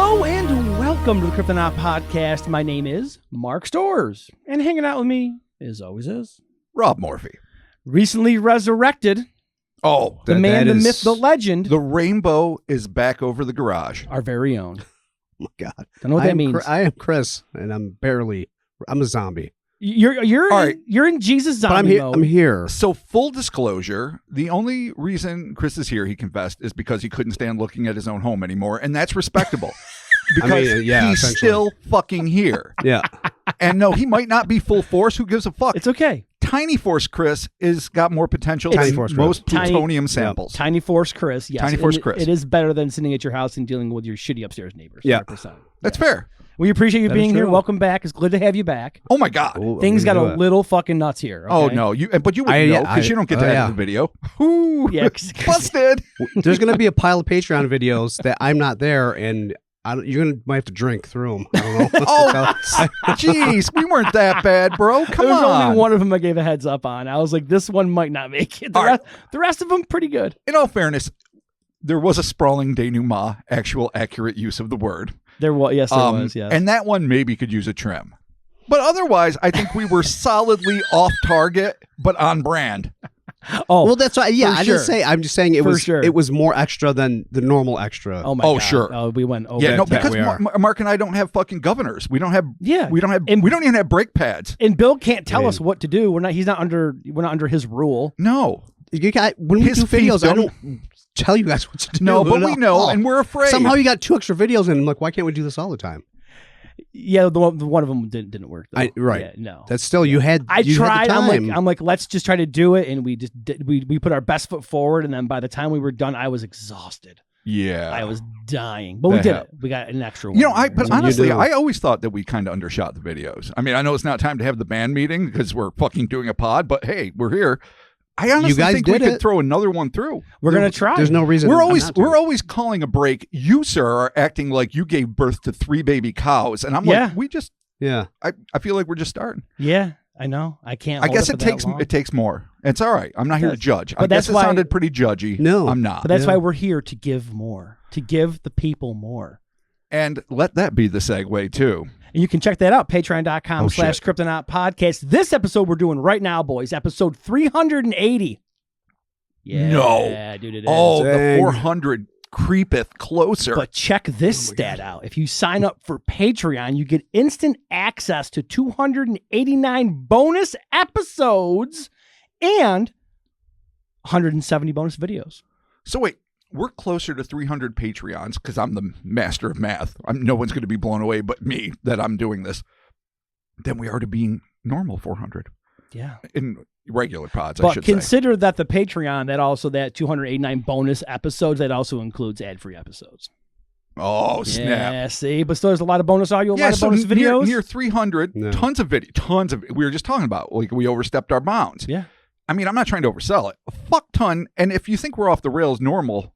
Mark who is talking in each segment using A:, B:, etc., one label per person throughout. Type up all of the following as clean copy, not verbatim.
A: Hello and welcome to the Cryptonaut podcast. My name is Mark Storrs, and hanging out with me, as always, is
B: Rob Morphy.
A: Recently resurrected.
B: Oh,
A: the man, the myth, the legend.
B: The rainbow is back over the garage.
A: Our very own.
C: Oh my God.
A: Don't know what that means.
C: I am Chris, and I'm a zombie.
A: You're
B: All right.
A: you're in Jesus zombie mode.
C: I'm here.
B: So full disclosure, the only reason Chris is here, he confessed, is because he couldn't stand looking at his own home anymore, and that's respectable. Because he's still fucking here.
C: Yeah.
B: And no, he might not be full force. Who gives a fuck?
A: It's okay.
B: Tiny Force Chris is got more potential than most plutonium samples.
A: Tiny Force Chris, yes.
B: Tiny Force Chris.
A: It is better than sitting at your house and dealing with your shitty upstairs neighbors.
C: Yeah.
A: 100%.
B: That's fair.
A: We appreciate you being here.
C: true.
A: Welcome back. It's good to have you back.
B: Oh my God.
C: Ooh,
A: Things got a little fucking nuts here. Okay?
B: Oh no, but you wouldn't know because you don't get to edit the video. Ooh,
A: Yeah,
B: busted.
C: There's going to be a pile of Patreon videos that I'm not there, and might have to drink through them. I don't know.
B: Oh, jeez, we weren't that bad, bro. Come
A: There was
B: on.
A: only one of them I gave a heads up on. I was like, this one might not make it. The rest of them, pretty good.
B: In all fairness, there was a sprawling denouement, actual accurate use of the word.
A: There was, yes, there was, yes.
B: And that one maybe could use a trim. But otherwise, I think we were solidly off target, but on brand.
A: Oh,
C: well, that's why. Yeah,
A: sure.
C: I'm just saying it
A: For
C: was.
A: sure.
C: It was more extra than the normal extra.
A: oh my God.
B: sure.
A: Oh, we went over.
B: Yeah, no,
C: that
B: because
C: we are.
B: Mark and I don't have fucking governors. We don't have.
A: Yeah.
B: We don't have.
A: And-
B: we don't even have brake pads.
A: And Bill can't tell
C: I mean-
A: us what to do. We're not under his rule.
B: No.
C: You got when we
B: His
C: do videos.
B: feet
C: I don't tell you guys what to do.
B: No, but
C: at
B: we know,
C: all.
B: and we're afraid.
C: Somehow you got 2 extra videos, and I'm like, why can't we do this all the time?
A: Yeah, the one of them didn't work. Though.
C: Right.
A: Yeah, no.
C: That's still you had.
A: I
C: you
A: tried.
C: Had the time.
A: I'm like, let's just try to do it, and we just we put our best foot forward, and then by the time we were done, I was exhausted.
B: Yeah.
A: I was dying, but we did it. We got an extra one.
B: You know, but honestly,
C: do.
B: I always thought that we kind of undershot the videos. I mean, I know it's not time to have the band meeting because we're fucking doing a pod, but hey, we're here. I honestly
C: guys
B: think we
C: did
B: could
C: it.
B: throw another one through.
A: We're gonna try.
C: There's no reason.
B: We're
C: not to.
B: always calling a break. You, sir, are acting like you gave birth to 3 baby cows, and I'm like, we just.
C: Yeah.
B: I feel like we're just starting.
A: Yeah, I know. I can't.
B: I
A: hold
B: guess
A: it
B: it
A: for that long.
B: takes more. It's all right. I'm not here to judge.
A: but
B: I guess
A: that's
B: it
A: why-
B: sounded pretty judgy.
C: No.
B: I'm not.
A: But that's
C: Yeah.
A: why we're here to give more, to give the people more.
B: And let that be the segue too.
A: And you can check that out, patreon.com/Cryptonaut podcast. This episode we're doing right now, boys, episode 380. Yeah,
B: No.
A: dude, it is.
B: Oh, the
C: Dang.
B: 400 creepeth closer.
A: But check this stat out. If you sign up for Patreon, you get instant access to 289 bonus episodes and 170 bonus videos.
B: So wait, we're closer to 300 Patreons because I'm the master of math. No one's going to be blown away but me that I'm doing this. Than we are to being normal 400
A: Yeah.
B: in regular pods, I
A: But
B: should say.
A: consider that the Patreon, that 289 bonus episodes, that also includes ad-free episodes.
B: Oh, snap.
A: Yeah, see? But still there's a lot of bonus audio, a lot of
B: so
A: bonus videos.
B: Near 300,
C: No.
B: tons of. We were just talking about, like, we overstepped our bounds.
A: Yeah.
B: I mean, I'm not trying to oversell it. A fuck ton. And if you think we're off the rails normal,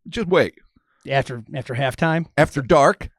B: just wait.
A: After halftime.
B: After dark,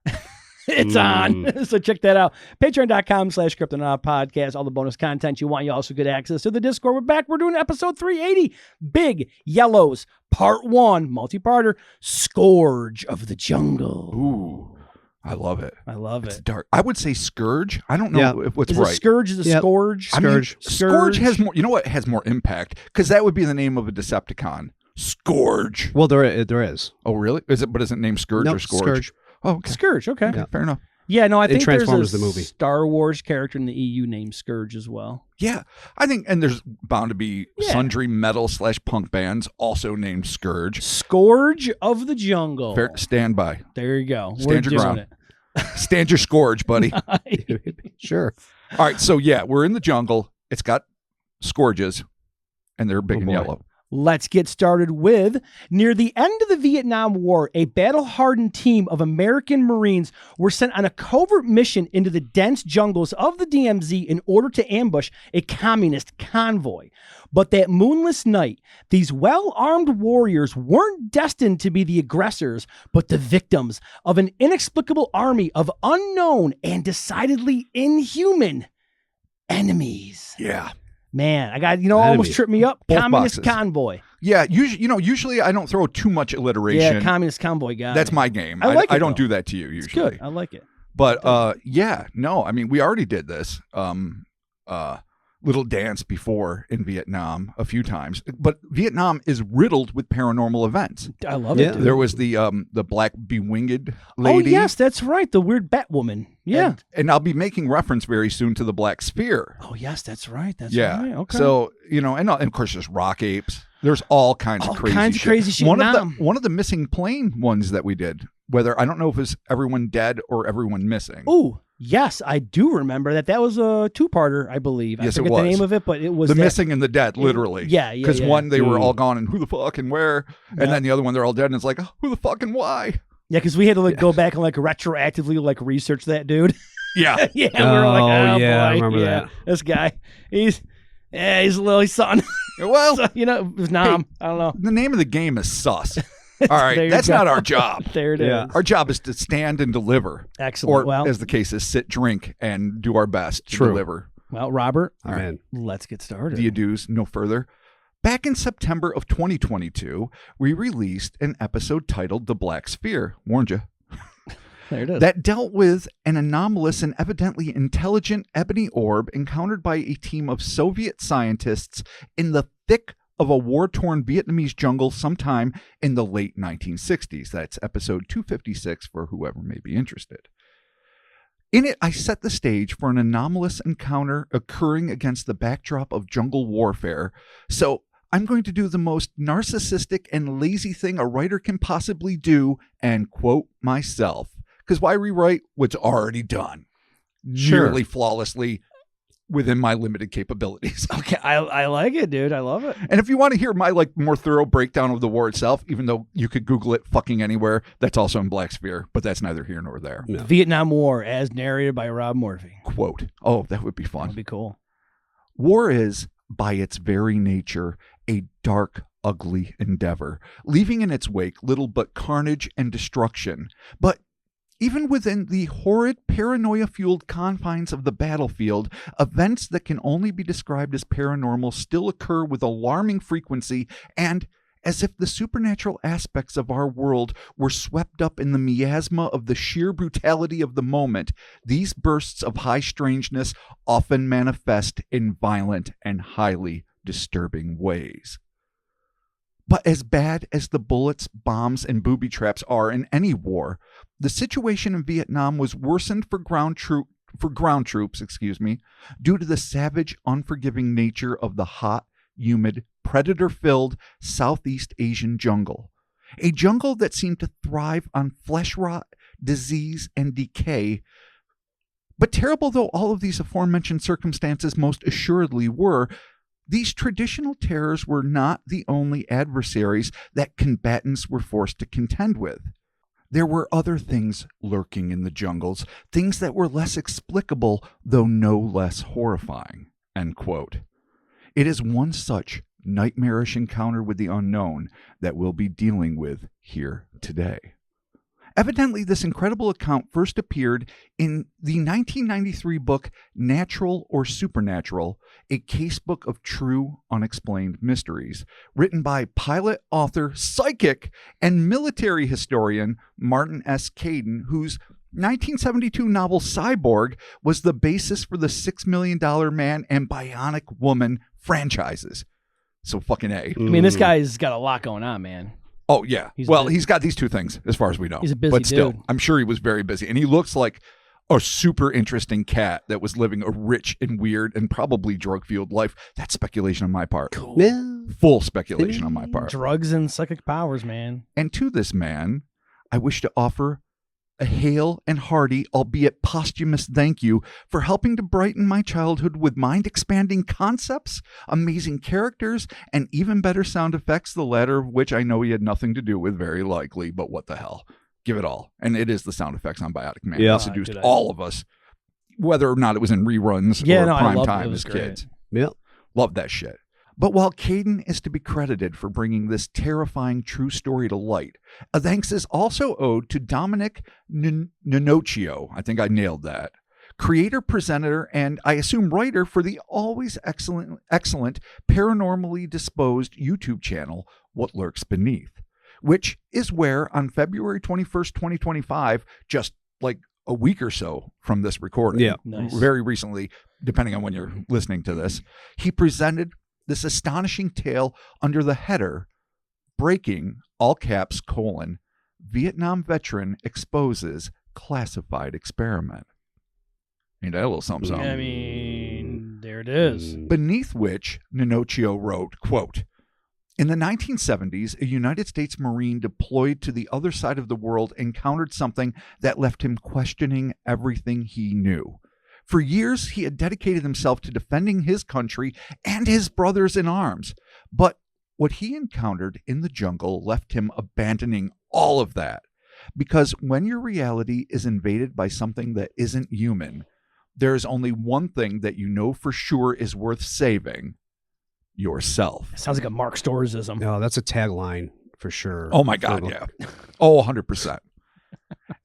A: It's on. So check that out. Patreon.com/Cryptonaut podcast. All the bonus content you want. You also get access to the Discord. We're back. We're doing episode 380. Big Yellows, part 1, multi-parter, Scourge of the Jungle.
B: ooh, I love it.
A: I love
B: It's
A: it.
B: dark. I would say Scourge. I don't know if what's
A: Is
B: right.
A: it Scourge? Is it
C: Yep.
A: Scourge?
B: I mean,
C: Scourge.
B: Scourge has more. You know what has more impact? Because that would be the name of a Decepticon. Scourge.
C: Well, there is.
B: Oh, really? Is it? But is it named Scourge
C: Nope,
B: or Scourge?
C: Scourge.
B: Oh, okay.
A: Scourge, okay.
B: Okay, fair enough.
A: Yeah, no, I think there's
C: Transformers
A: a
C: the movie.
A: Star Wars character in the EU named Scourge as well.
B: Yeah, I think, and there's bound to be
A: Yeah.
B: sundry metal/punk bands also named Scourge.
A: Scourge of the Jungle.
B: Fair, stand by.
A: There you go.
B: Stand
A: We're
B: your
A: doing
B: ground. Stand your scourge, buddy.
A: it.
C: Sure.
B: All right, so yeah, we're in the jungle. It's got scourges, and they're big and
C: boy.
B: yellow.
A: Let's get started with, near the end of the Vietnam War, a battle-hardened team of American Marines were sent on a covert mission into the dense jungles of the DMZ in order to ambush a communist convoy. But that moonless night, these well-armed warriors weren't destined to be the aggressors, but the victims of an inexplicable army of unknown and decidedly inhuman enemies.
B: Yeah.
A: Man, I got, almost tripped me up.
B: Both
A: Communist
B: boxes.
A: convoy.
B: Yeah, usually I don't throw too much alliteration.
A: Yeah, communist convoy guy.
B: That's my game.
A: I like it,
B: I don't
A: though.
B: do that to you
A: It's
B: usually.
A: good. I like it.
B: But yeah, no, I mean, we already did this little dance before in Vietnam a few times. But Vietnam is riddled with paranormal events.
A: I love it, dude.
B: There was the black bewinged lady.
A: Oh, yes, that's right. The weird bat woman. Yeah.
B: And I'll be making reference very soon to the Black Sphere.
A: Oh, yes, that's right. That's
B: Yeah.
A: right. Okay.
B: So, and of course there's rock apes. There's all kinds of crazy shit.
A: One
B: of the missing plane ones that we did, whether I don't know if it was everyone dead or everyone missing.
A: Oh, yes, I do remember that. That was a two-parter, I believe.
B: Yes,
A: I forget
B: it was.
A: the name of it, but it was
B: the missing and the dead, literally.
A: Yeah.
B: Because one, they were all gone and who the fuck and where, and
A: Yeah.
B: then the other one, they're all dead and it's like, oh, who the fuck and why?
A: Yeah, because we had to go back and retroactively research that dude.
B: Yeah.
A: Yeah, we were like, oh
C: yeah,
A: boy,
C: I remember that.
A: This guy, he's a little son.
B: Well,
A: So, it was Nam. I don't know.
B: the name of the game is sus. All
A: There
B: right,
A: you
B: that's
A: go.
B: not our job.
A: There it is.
C: Yeah.
B: Our job is to stand and deliver.
A: Excellent.
B: Or,
A: well,
B: as the case is, sit, drink, and do our best to
C: True.
B: deliver.
A: Robert,
C: Amen.
A: let's get started.
B: The ados no further. Back in September of 2022, we released an episode titled The Black Sphere. Warned you.
A: There it is.
B: That dealt with an anomalous and evidently intelligent ebony orb encountered by a team of Soviet scientists in the thick of a war-torn Vietnamese jungle sometime in the late 1960s. That's episode 256 for whoever may be interested. In it, I set the stage for an anomalous encounter occurring against the backdrop of jungle warfare. So I'm going to do the most narcissistic and lazy thing a writer can possibly do and quote myself. Because why rewrite what's already done?
C: Sure.
B: Nearly flawlessly within my limited capabilities.
A: Okay, I like it, dude. I love it.
B: And if you want to hear my more thorough breakdown of the war itself, even though you could Google it fucking anywhere, that's also in Black Sphere, but that's neither here nor there.
C: No.
A: Vietnam War, as narrated by Rob Morphy.
B: Quote. Oh, that would be
A: That'd
B: fun.
A: be cool.
B: War is, by its very nature, a dark, ugly endeavor, leaving in its wake little but carnage and destruction. But even within the horrid, paranoia-fueled confines of the battlefield, events that can only be described as paranormal still occur with alarming frequency, and as if the supernatural aspects of our world were swept up in the miasma of the sheer brutality of the moment, these bursts of high strangeness often manifest in violent and highly disturbing ways. But as bad as the bullets, bombs, and booby traps are in any war, the situation in Vietnam was worsened for ground troops, due to the savage, unforgiving nature of the hot, humid, predator-filled Southeast Asian jungle. A jungle that seemed to thrive on flesh rot, disease, and decay. But terrible though all of these aforementioned circumstances most assuredly were, these traditional terrors were not the only adversaries that combatants were forced to contend with. There were other things lurking in the jungles, things that were less explicable, though no less horrifying. End quote. It is one such nightmarish encounter with the unknown that we'll be dealing with here today. Evidently, this incredible account first appeared in the 1993 book Natural or Supernatural, a casebook of true unexplained mysteries, written by pilot, author, psychic, and military historian Martin S. Caden, whose 1972 novel Cyborg was the basis for the $6 Million Man and Bionic Woman franchises. So fucking A.
A: I mean, this guy's got a lot going on, man.
B: Oh, yeah.
A: He's
B: He's got these two things, as far as we know.
A: He's a busy
B: But still,
A: dude.
B: I'm sure he was very busy. And he looks like a super interesting cat that was living a rich and weird and probably drug-fueled life. That's speculation on my part.
A: Cool.
C: Yeah.
B: Full speculation on my part.
A: Drugs and psychic powers, man.
B: And to this man, I wish to offer a hail and hearty, albeit posthumous thank you for helping to brighten my childhood with mind-expanding concepts, amazing characters, and even better sound effects, the latter of which I know he had nothing to do with, very likely, but what the hell. Give it all. And it is the sound effects on Biotic Man.
C: Yeah.
B: He seduced all of us, whether or not it was in reruns
A: Yeah,
B: or
A: no, I
B: prime
A: loved it.
B: time
A: It was
B: as
A: great.
B: kids.
C: Yep.
B: Love that shit. But while Caden is to be credited for bringing this terrifying true story to light, a thanks is also owed to Dominic Ninocchio, I think I nailed that, creator, presenter, and I assume writer for the always excellent paranormally disposed YouTube channel, What Lurks Beneath, which is where on February 21st, 2025, just like a week or so from this recording,
C: Yeah.
A: Nice.
B: very recently, depending on when you're listening to this, he presented this astonishing tale under the header, breaking, all caps, : Vietnam veteran exposes classified experiment. Ain't that a little something?
A: I mean, there it is.
B: Beneath which Ninocchio wrote, quote, in the 1970s, a United States Marine deployed to the other side of the world encountered something that left him questioning everything he knew. For years, he had dedicated himself to defending his country and his brothers in arms. But what he encountered in the jungle left him abandoning all of that. Because when your reality is invaded by something that isn't human, there is only one thing that you know for sure is worth saving: yourself.
A: Sounds like a Mark Storesism.
C: Oh, that's a tagline for sure.
B: Oh my God, yeah. Oh, 100%.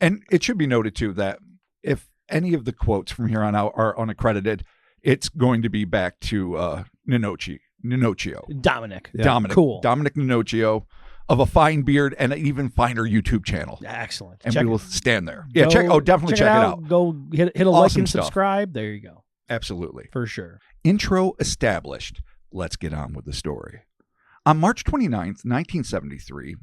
B: And it should be noted too that if any of the quotes from here on out are unaccredited, it's going to be back to Ninocchio.
A: Dominic.
C: Yeah.
B: Dominic.
A: Cool.
B: Dominic Ninocchio of a fine beard and an even finer YouTube channel.
A: Excellent.
B: And
A: Check
B: we will
A: it.
B: stand there. Yeah, definitely check it out.
A: Go hit a like
B: Awesome
A: and
B: stuff.
A: subscribe. There you go.
B: Absolutely.
A: For sure.
B: Intro established. Let's get on with the story. On March 29th, 1973,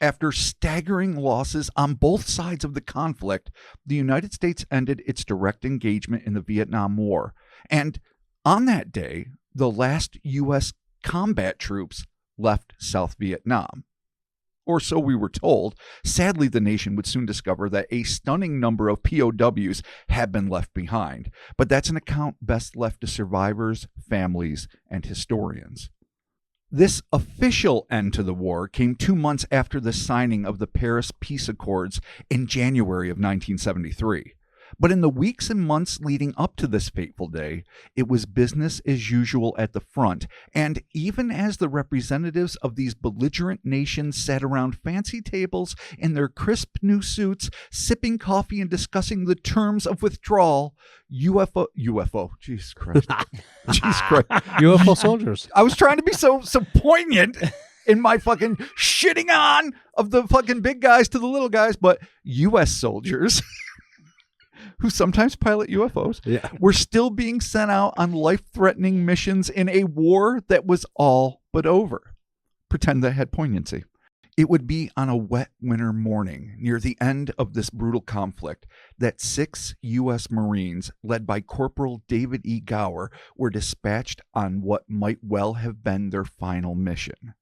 B: after staggering losses on both sides of the conflict, the United States ended its direct engagement in the Vietnam War. And on that day, the last U.S. combat troops left South Vietnam. Or so we were told. Sadly, the nation would soon discover that a stunning number of POWs had been left behind. But that's an account best left to survivors, families, and historians. This official end to the war came 2 months after the signing of the Paris Peace Accords in January of 1973. But in the weeks and months leading up to this fateful day, it was business as usual at the front. And even as the representatives of these belligerent nations sat around fancy tables in their crisp new suits, sipping coffee and discussing the terms of withdrawal, UFO, Jesus Christ. Jesus Christ.
C: UFO soldiers.
B: I was trying to be so poignant in my fucking shitting on of the fucking big guys to the little guys, but U.S. soldiers who sometimes pilot UFOs,
C: Yeah.
B: were still being sent out on life-threatening missions in a war that was all but over. Pretend that had poignancy. It would be on a wet winter morning near the end of this brutal conflict that 6 U.S. Marines, led by Corporal David E. Gower, were dispatched on what might well have been their final mission.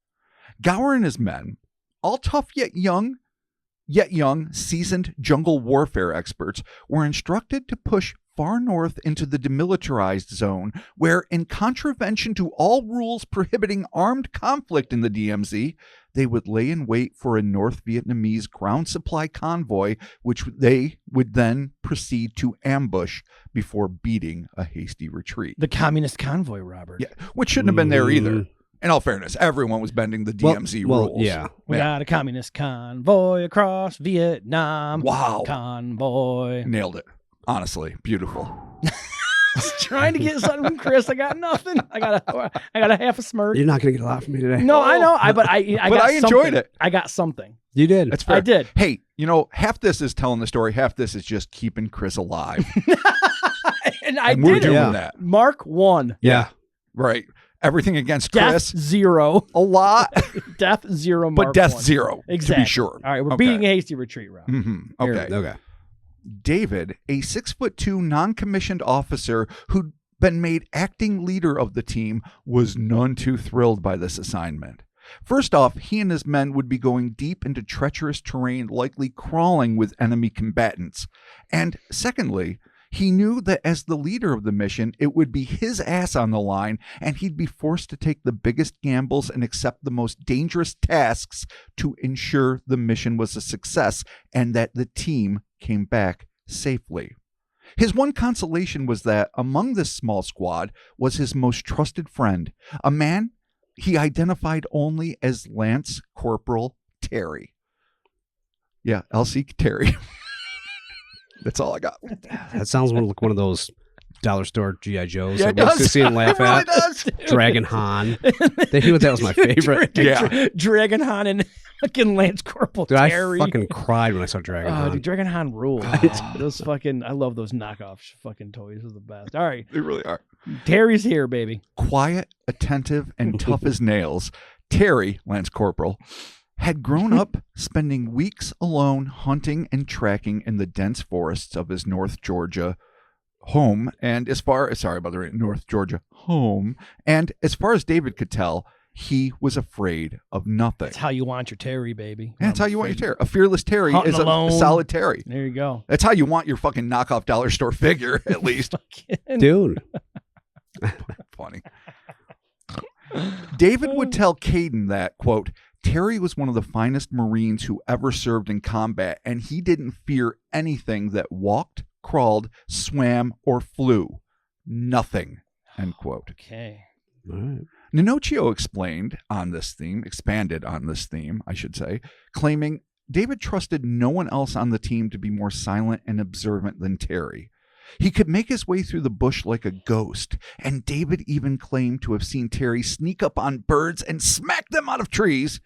B: Gower and his men, all tough yet young, seasoned jungle warfare experts, were instructed to push far north into the demilitarized zone, where, in contravention to all rules prohibiting armed conflict in the DMZ, they would lay in wait for a North Vietnamese ground supply convoy, which they would then proceed to ambush before beating a hasty retreat.
A: The communist convoy, Robert.
B: Yeah, which shouldn't have been there either. In all fairness, everyone was bending the DMZ rules.
C: Yeah.
A: We got a communist convoy across Vietnam.
B: Wow.
A: Convoy.
B: Nailed it. Honestly, beautiful.
A: Trying to get something from Chris. I got nothing. I got a half a smirk.
C: You're not going to get a lot from me today.
A: No, I know. But I
B: enjoyed
A: something.
B: it.
A: I got something.
C: You did.
B: That's fair.
A: I did.
B: Hey, half this is telling the story, half this is just keeping Chris alive.
A: and
B: we're
A: did
B: doing
A: it.
B: that.
A: Mark 1.
C: Yeah.
B: Right. Everything against
A: Death
B: Chris.
A: 0.
B: A lot.
A: Death 0.
B: But
A: Mark
B: death
A: 1.
B: 0.
A: Exactly.
B: To be sure.
A: All right, we're
B: Okay.
A: beating a hasty retreat round.
B: Mm-hmm. Okay.
C: Okay.
B: David, a 6'2" non-commissioned officer who'd been made acting leader of the team, was none too thrilled by this assignment. First off, he and his men would be going deep into treacherous terrain, likely crawling with enemy combatants. And secondly, he knew that as the leader of the mission, it would be his ass on the line, and he'd be forced to take the biggest gambles and accept the most dangerous tasks to ensure the mission was a success and that the team came back safely. His one consolation was that among this small squad was his most trusted friend, a man he identified only as Lance Corporal Terry. Yeah, LC Terry. That's all I got.
C: That sounds like one of those dollar store G.I. Joes.
B: Yeah, it
C: that we used to
B: does.
C: see and laugh
B: It really
C: at.
B: does.
C: Dragon Han. They knew that was my favorite.
B: Yeah.
A: Dragon Han and fucking Lance Corporal
C: Dude, I
A: Terry.
C: fucking cried when I saw Dragon Han.
A: Dude, Dragon Han ruled. Those fucking, I love those knockoff fucking toys. Those are the best. All right,
B: They really are.
A: Terry's here, baby.
B: Quiet, attentive, and tough as nails, Terry, Lance Corporal, had grown up spending weeks alone hunting and tracking in the dense forests of his North Georgia home. And as far as North Georgia home, and as far as David could tell, he was afraid of nothing.
A: That's how you want your Terry, baby.
B: Yeah, that's how you want your Terry. A fearless Terry
A: Hunting
B: is a
A: alone.
B: solid Terry.
A: There you go.
B: That's how you want your fucking knockoff dollar store figure, at least.
C: Dude.
B: Funny. David would tell Caden that, quote, Terry was one of the finest Marines who ever served in combat, and he didn't fear anything that walked, crawled, swam, or flew. Nothing, end quote.
A: Okay.
C: All right.
B: Ninocchio expanded on this theme, I should say, claiming David trusted no one else on the team to be more silent and observant than Terry. He could make his way through the bush like a ghost, and David even claimed to have seen Terry sneak up on birds and smack them out of trees.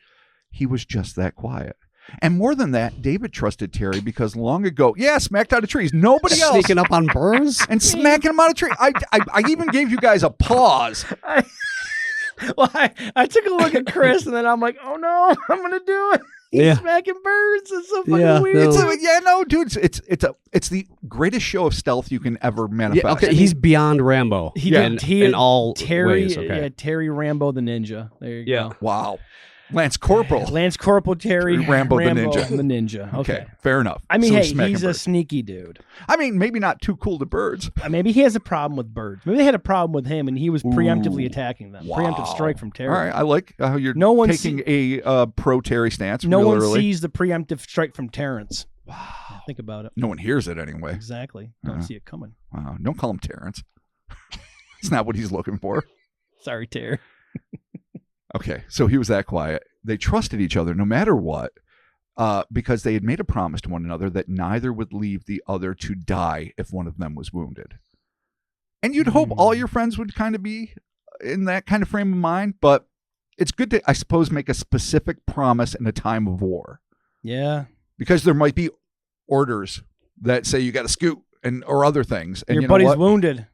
B: He was just that quiet. And more than that, David trusted Terry because long ago, smacked out of trees. Nobody else.
C: Sneaking up on birds?
B: And smacking them out of trees. I even gave you guys applause.
A: Well, I took a look at Chris, and then I'm like, oh no, I'm gonna do it. He's smacking birds. It's so fucking weird.
C: No.
B: Dude. It's the greatest show of stealth you can ever manifest.
C: Yeah, okay, he's beyond Rambo. In all
A: Terry,
C: ways. Okay.
A: yeah, Terry Rambo the Ninja. There you go.
B: Wow. Lance Corporal.
A: Lance Corporal Terry
B: Rambo the Ninja.
A: The Ninja. Okay.
B: Fair enough.
A: I mean,
B: So
A: hey,
B: smacking
A: he's a
B: birds.
A: sneaky dude.
B: I mean, maybe not too cool to birds.
A: Maybe he has a problem with birds. Maybe they had a problem with him, and he was preemptively
B: Ooh,
A: attacking them.
B: wow.
A: Preemptive strike from Terry.
B: All right, I like how you're
A: No one
B: taking a pro Terry stance.
A: No
B: real
A: one
B: early.
A: sees the preemptive strike from Terrence.
B: Wow.
A: Think about it.
B: No one hears it anyway.
A: Exactly. Don't see it coming.
B: Wow. Don't call him Terrence. It's not what he's looking for.
A: Sorry, Terry.
B: Okay, so he was that quiet. They trusted each other no matter what, because they had made a promise to one another that neither would leave the other to die if one of them was wounded. And you'd hope all your friends would kind of be in that kind of frame of mind, but it's good to, I suppose, make a specific promise in a time of war.
A: Yeah.
B: Because there might be orders that say you got to scoot or other things. And
A: your
B: you know
A: buddy's
B: what?
A: wounded.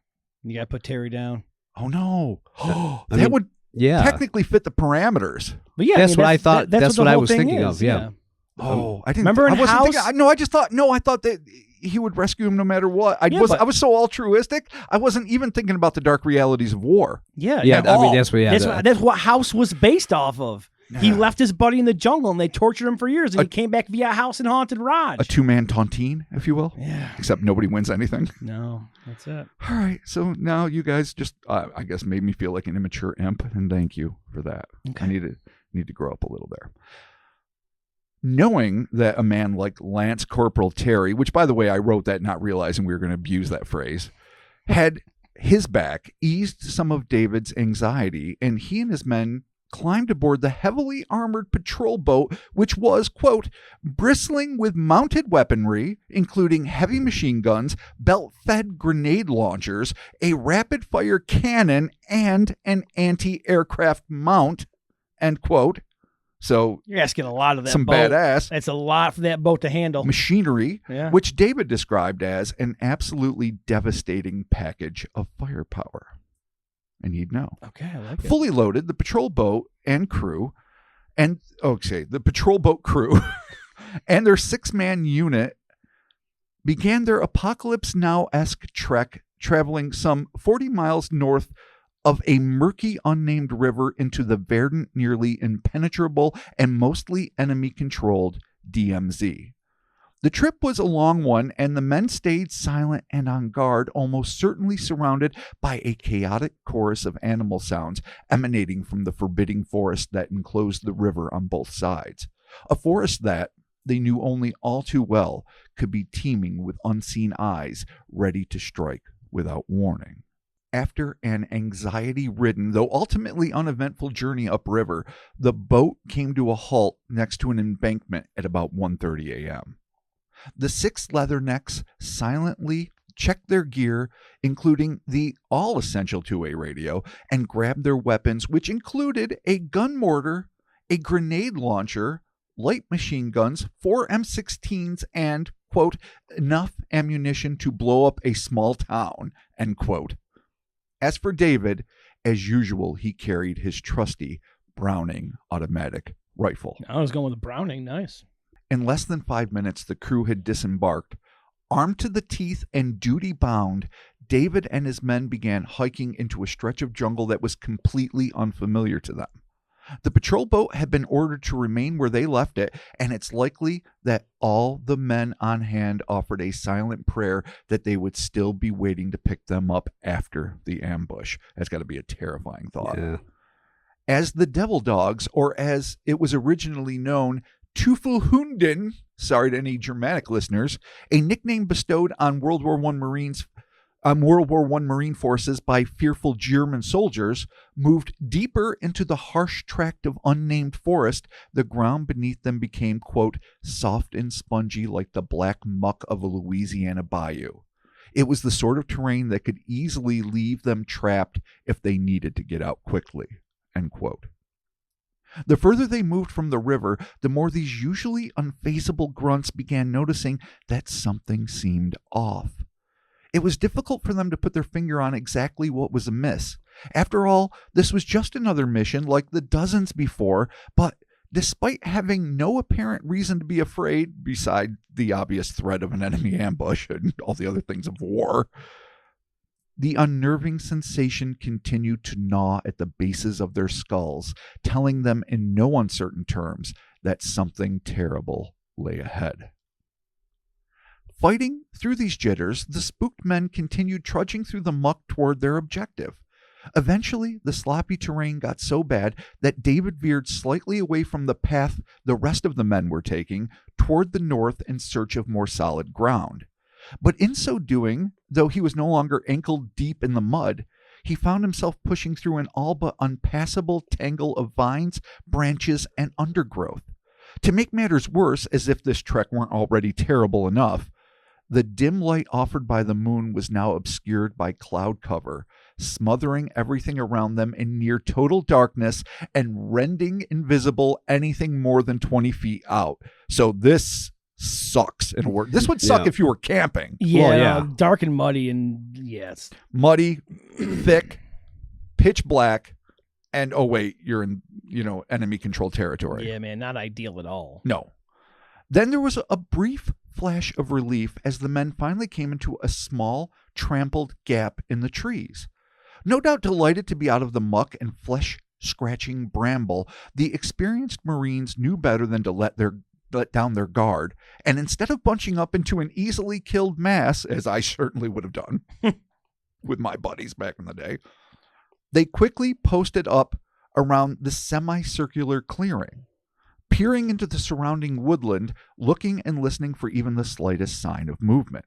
A: You got to put Terry down.
B: Oh, no.
C: I
B: That
C: mean,
B: would technically fit the parameters.
A: But yeah,
C: That's what I thought. That's what I was thinking
A: is.
C: of. Yeah.
B: Oh, I didn't.
A: Remember in
B: I wasn't
A: House?
B: thinking. No, I just thought. No, I thought that he would rescue him no matter what. I was so altruistic. I wasn't even thinking about the dark realities of war.
A: Yeah.
C: Yeah.
A: at
C: I mean,
A: all.
C: that's what. Yeah.
A: That's what House was based off of. He
B: Yeah.
A: left his buddy in the jungle, and they tortured him for years, and he came back via House and Haunted Lodge.
B: A two-man tontine, if you will.
A: Yeah.
B: Except nobody wins anything.
A: No, that's it.
B: All right. So now you guys just, I guess, made me feel like an immature imp, and thank you for that.
A: Okay.
B: I need to grow up a little there. Knowing that a man like Lance Corporal Terry, which, by the way, I wrote that not realizing we were going to abuse that phrase, had his back, eased some of David's anxiety, and he and his men climbed aboard the heavily armored patrol boat, which was, quote, bristling with mounted weaponry, including heavy machine guns, belt-fed grenade launchers, a rapid-fire cannon, and an anti-aircraft mount, end quote. So
A: You're asking a lot of that
B: some
A: boat.
B: badass
A: That's a lot for that boat to handle.
B: machinery,
A: Yeah.
B: which David described as an absolutely devastating package of firepower. And he'd know.
A: Okay, I like it.
B: Fully loaded, the patrol boat and crew, the patrol boat crew and their 6-man unit began their Apocalypse Now-esque trek, traveling some 40 miles north of a murky, unnamed river into the verdant, nearly impenetrable, and mostly enemy-controlled DMZ. The trip was a long one, and the men stayed silent and on guard, almost certainly surrounded by a chaotic chorus of animal sounds emanating from the forbidding forest that enclosed the river on both sides. A forest that, they knew only all too well, could be teeming with unseen eyes ready to strike without warning. After an anxiety-ridden, though ultimately uneventful journey upriver, the boat came to a halt next to an embankment at about 1:30 a.m. The 6 leathernecks silently checked their gear, including the all-essential two-way radio, and grabbed their weapons, which included a gun mortar, a grenade launcher, light machine guns, 4 M16s, and, quote, enough ammunition to blow up a small town, end quote. As for David, as usual, he carried his trusty Browning automatic rifle.
A: I was going with a Browning. Nice.
B: In less than 5 minutes, the crew had disembarked. Armed to the teeth and duty-bound, David and his men began hiking into a stretch of jungle that was completely unfamiliar to them. The patrol boat had been ordered to remain where they left it, and it's likely that all the men on hand offered a silent prayer that they would still be waiting to pick them up after the ambush. That's got to be a terrifying thought.
C: Yeah.
B: As the Devil Dogs, or as it was originally known, Teufelhunden, sorry to any Germanic listeners, a nickname bestowed on World War I Marine forces by fearful German soldiers, moved deeper into the harsh tract of unnamed forest. The ground beneath them became, quote, soft and spongy like the black muck of a Louisiana bayou. It was the sort of terrain that could easily leave them trapped if they needed to get out quickly, end quote. The further they moved from the river, the more these usually unfazable grunts began noticing that something seemed off. It was difficult for them to put their finger on exactly what was amiss. After all, this was just another mission like the dozens before, but despite having no apparent reason to be afraid, beside the obvious threat of an enemy ambush and all the other things of war, the unnerving sensation continued to gnaw at the bases of their skulls, telling them in no uncertain terms that something terrible lay ahead. Fighting through these jitters, the spooked men continued trudging through the muck toward their objective. Eventually, the sloppy terrain got so bad that David veered slightly away from the path the rest of the men were taking toward the north in search of more solid ground. But in so doing, though he was no longer ankle deep in the mud, he found himself pushing through an all but unpassable tangle of vines, branches, and undergrowth. To make matters worse, as if this trek weren't already terrible enough, the dim light offered by the moon was now obscured by cloud cover, smothering everything around them in near total darkness and rending invisible anything more than 20 feet out. So this sucks in a word. This would suck if you were camping.
A: Yeah,
C: Well, yeah.
A: Dark and muddy, and yes.
B: Muddy, thick, pitch black, and oh wait, you're in, enemy controlled territory.
A: Yeah, man, not ideal at all.
B: No. Then there was a brief flash of relief as the men finally came into a small, trampled gap in the trees. No doubt delighted to be out of the muck and flesh-scratching bramble, the experienced Marines knew better than to let down their guard, and instead of bunching up into an easily killed mass, as I certainly would have done with my buddies back in the day, they quickly posted up around the semicircular clearing, peering into the surrounding woodland, looking and listening for even the slightest sign of movement.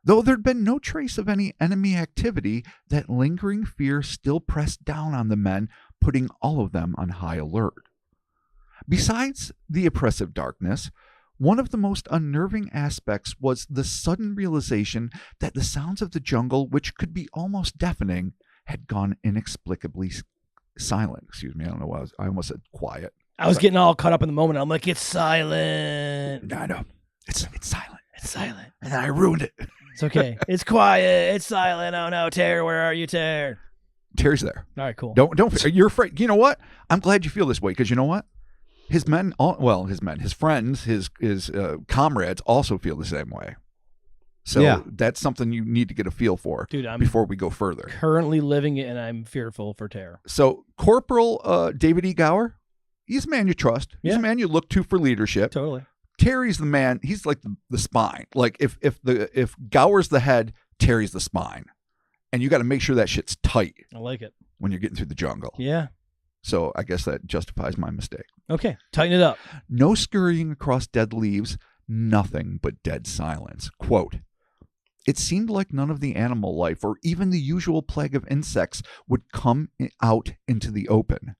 B: Though there'd been no trace of any enemy activity, that lingering fear still pressed down on the men, putting all of them on high alert. Besides the oppressive darkness, one of the most unnerving aspects was the sudden realization that the sounds of the jungle, which could be almost deafening, had gone inexplicably silent. Excuse me, I don't know why I almost said quiet.
A: I was getting all caught up in the moment. I'm like, it's silent.
B: I know. It's silent.
A: It's silent.
B: And then I ruined it.
A: It's okay. It's quiet. It's silent. Oh no, Tare, where are you, Tare?
B: Tare's there.
A: All right, cool.
B: Don't. You're afraid. You know what? I'm glad you feel this way, because you know what? His friends, his comrades also feel the same way. So that's something you need to get a feel for,
A: dude,
B: before we go further.
A: Currently living it, and I'm fearful for Tare.
B: So Corporal David E. Gower, he's a man you trust. He's a man you look to for leadership.
A: Totally.
B: Terry's the man. He's like the spine. Like if Gower's the head, Terry's the spine, and you got to make sure that shit's tight.
A: I like it
B: when you're getting through the jungle.
A: Yeah.
B: So I guess that justifies my mistake.
A: Okay, tighten it up.
B: No scurrying across dead leaves, nothing but dead silence. Quote, it seemed like none of the animal life or even the usual plague of insects would come out into the open.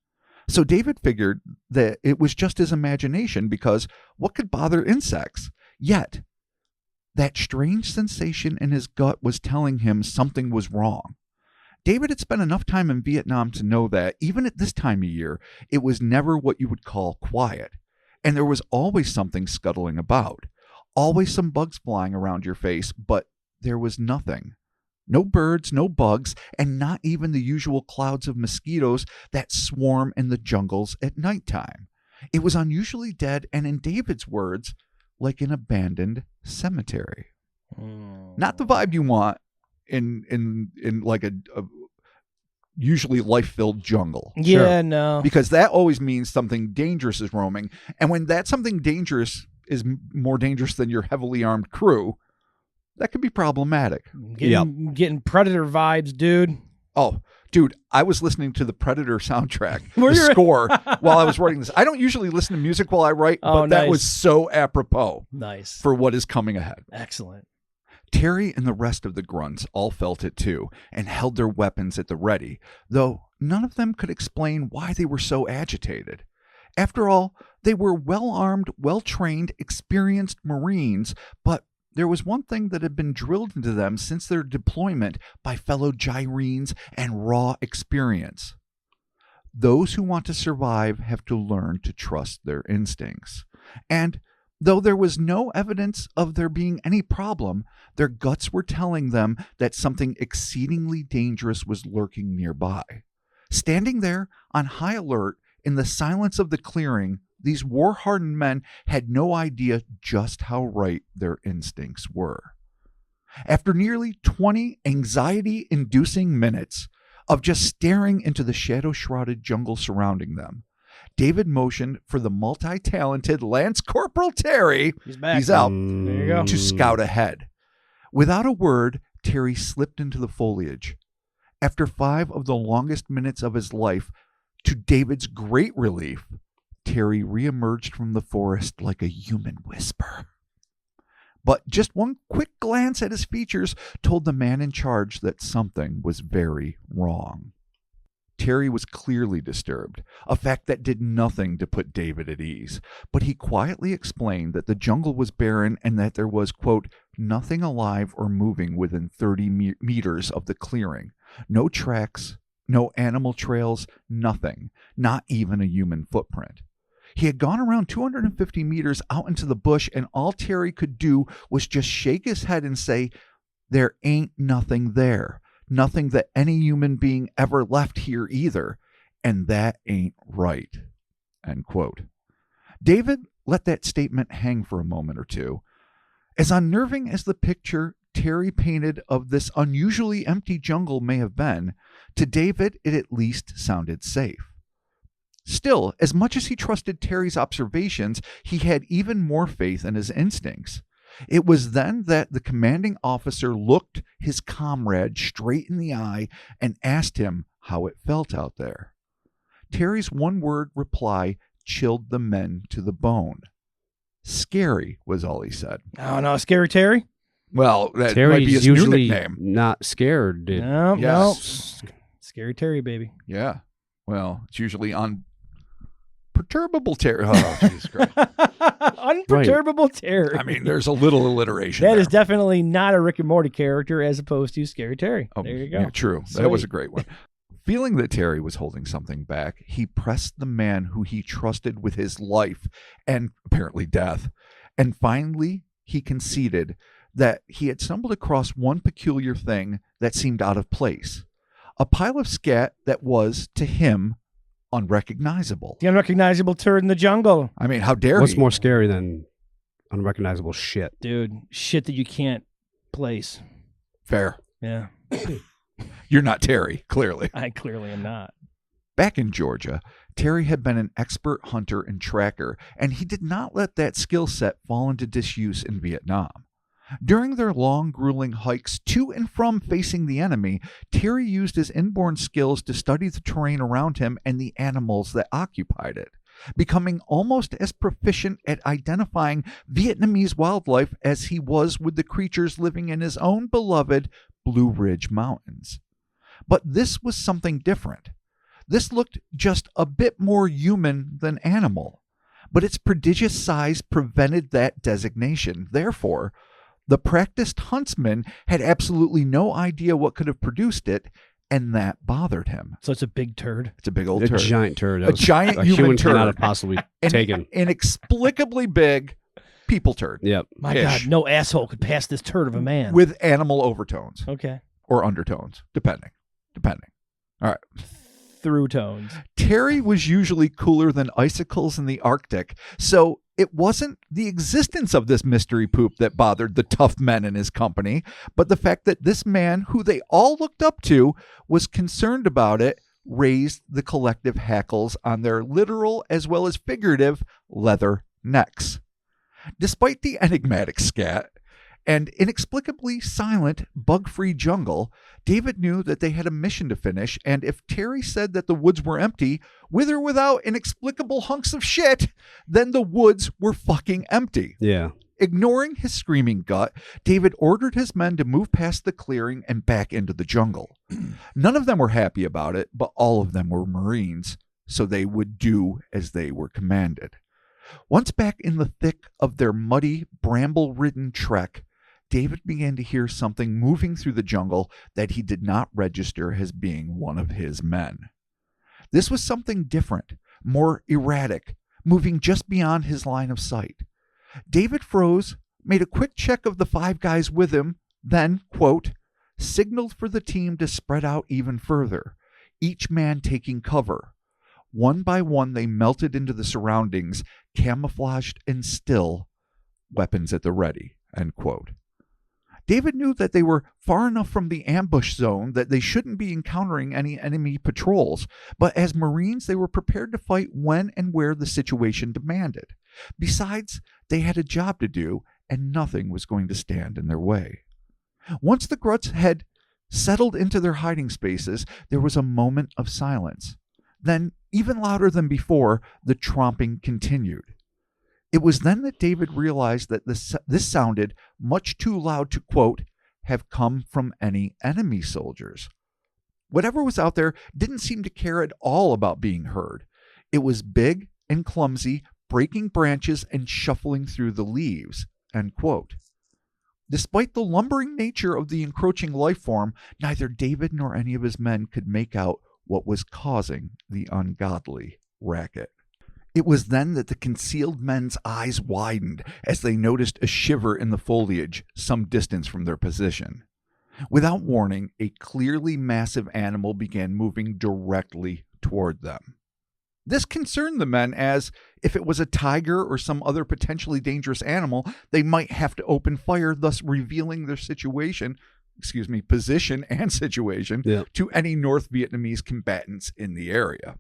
B: So David figured that it was just his imagination, because what could bother insects? Yet, That strange sensation in his gut was telling him something was wrong. David had spent enough time in Vietnam to know that, even at this time of year, it was never what you would call quiet. And there was always something scuttling about. Always some bugs flying around your face, but there was nothing. No birds, no bugs, and not even the usual clouds of mosquitoes that swarm in the jungles at nighttime. It was unusually dead, and in David's words, like an abandoned cemetery. Not the vibe you want in like a usually life-filled jungle.
A: Yeah, no.
B: Because that always means something dangerous is roaming. And when that something dangerous is more dangerous than your heavily armed crew, that could be problematic.
A: Getting Predator vibes, dude.
B: Oh, dude, I was listening to the Predator soundtrack, the score, while I was writing this. I don't usually listen to music while I write, but that was so apropos for what is coming ahead.
A: Excellent.
B: Terry and the rest of the grunts all felt it too and held their weapons at the ready, though none of them could explain why they were so agitated. After all, they were well-armed, well-trained, experienced Marines, but there was one thing that had been drilled into them since their deployment by fellow Gyrenes and raw experience. Those who want to survive have to learn to trust their instincts. And though there was no evidence of there being any problem, their guts were telling them that something exceedingly dangerous was lurking nearby. Standing there on high alert in the silence of the clearing, these war-hardened men had no idea just how right their instincts were. After nearly 20 anxiety-inducing minutes of just staring into the shadow-shrouded jungle surrounding them, David motioned for the multi-talented Lance Corporal Terry, he's out,
A: There you go.
B: to scout ahead. Without a word, Terry slipped into the foliage. After 5 of the longest minutes of his life, to David's great relief, Terry reemerged from the forest like a human whisper. But just one quick glance at his features told the man in charge that something was very wrong. Terry was clearly disturbed, a fact that did nothing to put David at ease, but he quietly explained that the jungle was barren and that there was, quote, nothing alive or moving within 30 meters of the clearing. No tracks, no animal trails, nothing, not even a human footprint. He had gone around 250 meters out into the bush, and all Terry could do was just shake his head and say, there ain't nothing there. Nothing that any human being ever left here either, and that ain't right, end quote. David let that statement hang for a moment or two. As unnerving as the picture Terry painted of this unusually empty jungle may have been, to David it at least sounded safe. Still, as much as he trusted Terry's observations, he had even more faith in his instincts. It was then that the commanding officer looked his comrade straight in the eye and asked him how it felt out there. Terry's one-word reply chilled the men to the bone. Scary was all he said.
A: Oh, no, Scary Terry?
B: Well, that
C: Terry's
B: might be his
C: usually
B: new nickname.
C: not scared, dude.
A: No,
B: Yes.
A: no. Scary Terry, baby.
B: Yeah. Well, it's usually unperturbable Terry. Oh, Jesus Christ.
A: Unperturbable Terry.
B: I mean, there's a little alliteration
A: That
B: there.
A: is definitely not a Rick and Morty character as opposed to Scary Terry.
B: Oh,
A: There you go.
B: Yeah, true.
A: Sweet.
B: That was a great one. Feeling that Terry was holding something back, he pressed the man who he trusted with his life and apparently death. And finally, he conceded that he had stumbled across one peculiar thing that seemed out of place. A pile of scat that was, to him, unrecognizable.
A: The unrecognizable turd in the jungle.
B: I mean, how dare
C: What's
B: he?
C: more scary than unrecognizable shit?
A: Dude, shit that you can't place.
B: Fair.
A: Yeah,
B: You're not Terry, clearly.
A: I clearly am not.
B: Back in Georgia, Terry had been an expert hunter and tracker, and he did not let that skill set fall into disuse in Vietnam. During their long, grueling hikes to and from facing the enemy, Terry used his inborn skills to study the terrain around him and the animals that occupied it, becoming almost as proficient at identifying Vietnamese wildlife as he was with the creatures living in his own beloved Blue Ridge Mountains. But this was something different. This looked just a bit more human than animal, but its prodigious size prevented that designation. Therefore, The practiced huntsman had absolutely no idea what could have produced it, and that bothered him.
A: So it's a big turd.
B: It's a big old
C: A
B: turd.
C: giant turd.
B: A giant human turd.
C: cannot have possibly taken.
B: Inexplicably big people turd.
C: Yep.
A: My
B: Ish.
A: God, no asshole could pass this turd of a man.
B: With animal overtones
A: Okay.
B: or undertones, depending. All right.
A: Through tones.
B: Terry was usually cooler than icicles in the Arctic, so it wasn't the existence of this mystery poop that bothered the tough men in his company, but the fact that this man, who they all looked up to, was concerned about it, raised the collective hackles on their literal as well as figurative leather necks. Despite the enigmatic scat and inexplicably silent, bug-free jungle, David knew that they had a mission to finish, and if Terry said that the woods were empty, with or without inexplicable hunks of shit, then the woods were fucking empty.
C: Yeah.
B: Ignoring his screaming gut, David ordered his men to move past the clearing and back into the jungle. None of them were happy about it, but all of them were Marines, so they would do as they were commanded. Once back in the thick of their muddy, bramble-ridden trek, David began to hear something moving through the jungle that he did not register as being one of his men. This was something different, more erratic, moving just beyond his line of sight. David froze, made a quick check of the 5 guys with him, then, quote, signaled for the team to spread out even further, each man taking cover. One by one, they melted into the surroundings, camouflaged and still, weapons at the ready, end quote. David knew that they were far enough from the ambush zone that they shouldn't be encountering any enemy patrols, but as Marines, they were prepared to fight when and where the situation demanded. Besides, they had a job to do, and nothing was going to stand in their way. Once the grunts had settled into their hiding spaces, there was a moment of silence. Then, even louder than before, the tromping continued. It was then that David realized that this sounded much too loud to, quote, have come from any enemy soldiers. Whatever was out there didn't seem to care at all about being heard. It was big and clumsy, breaking branches and shuffling through the leaves, end quote. Despite the lumbering nature of the encroaching life form, neither David nor any of his men could make out what was causing the ungodly racket. It was then that the concealed men's eyes widened as they noticed a shiver in the foliage some distance from their position. Without warning, a clearly massive animal began moving directly toward them. This concerned the men as, if it was a tiger or some other potentially dangerous animal, they might have to open fire, thus revealing their position and situation to any North Vietnamese combatants in the area.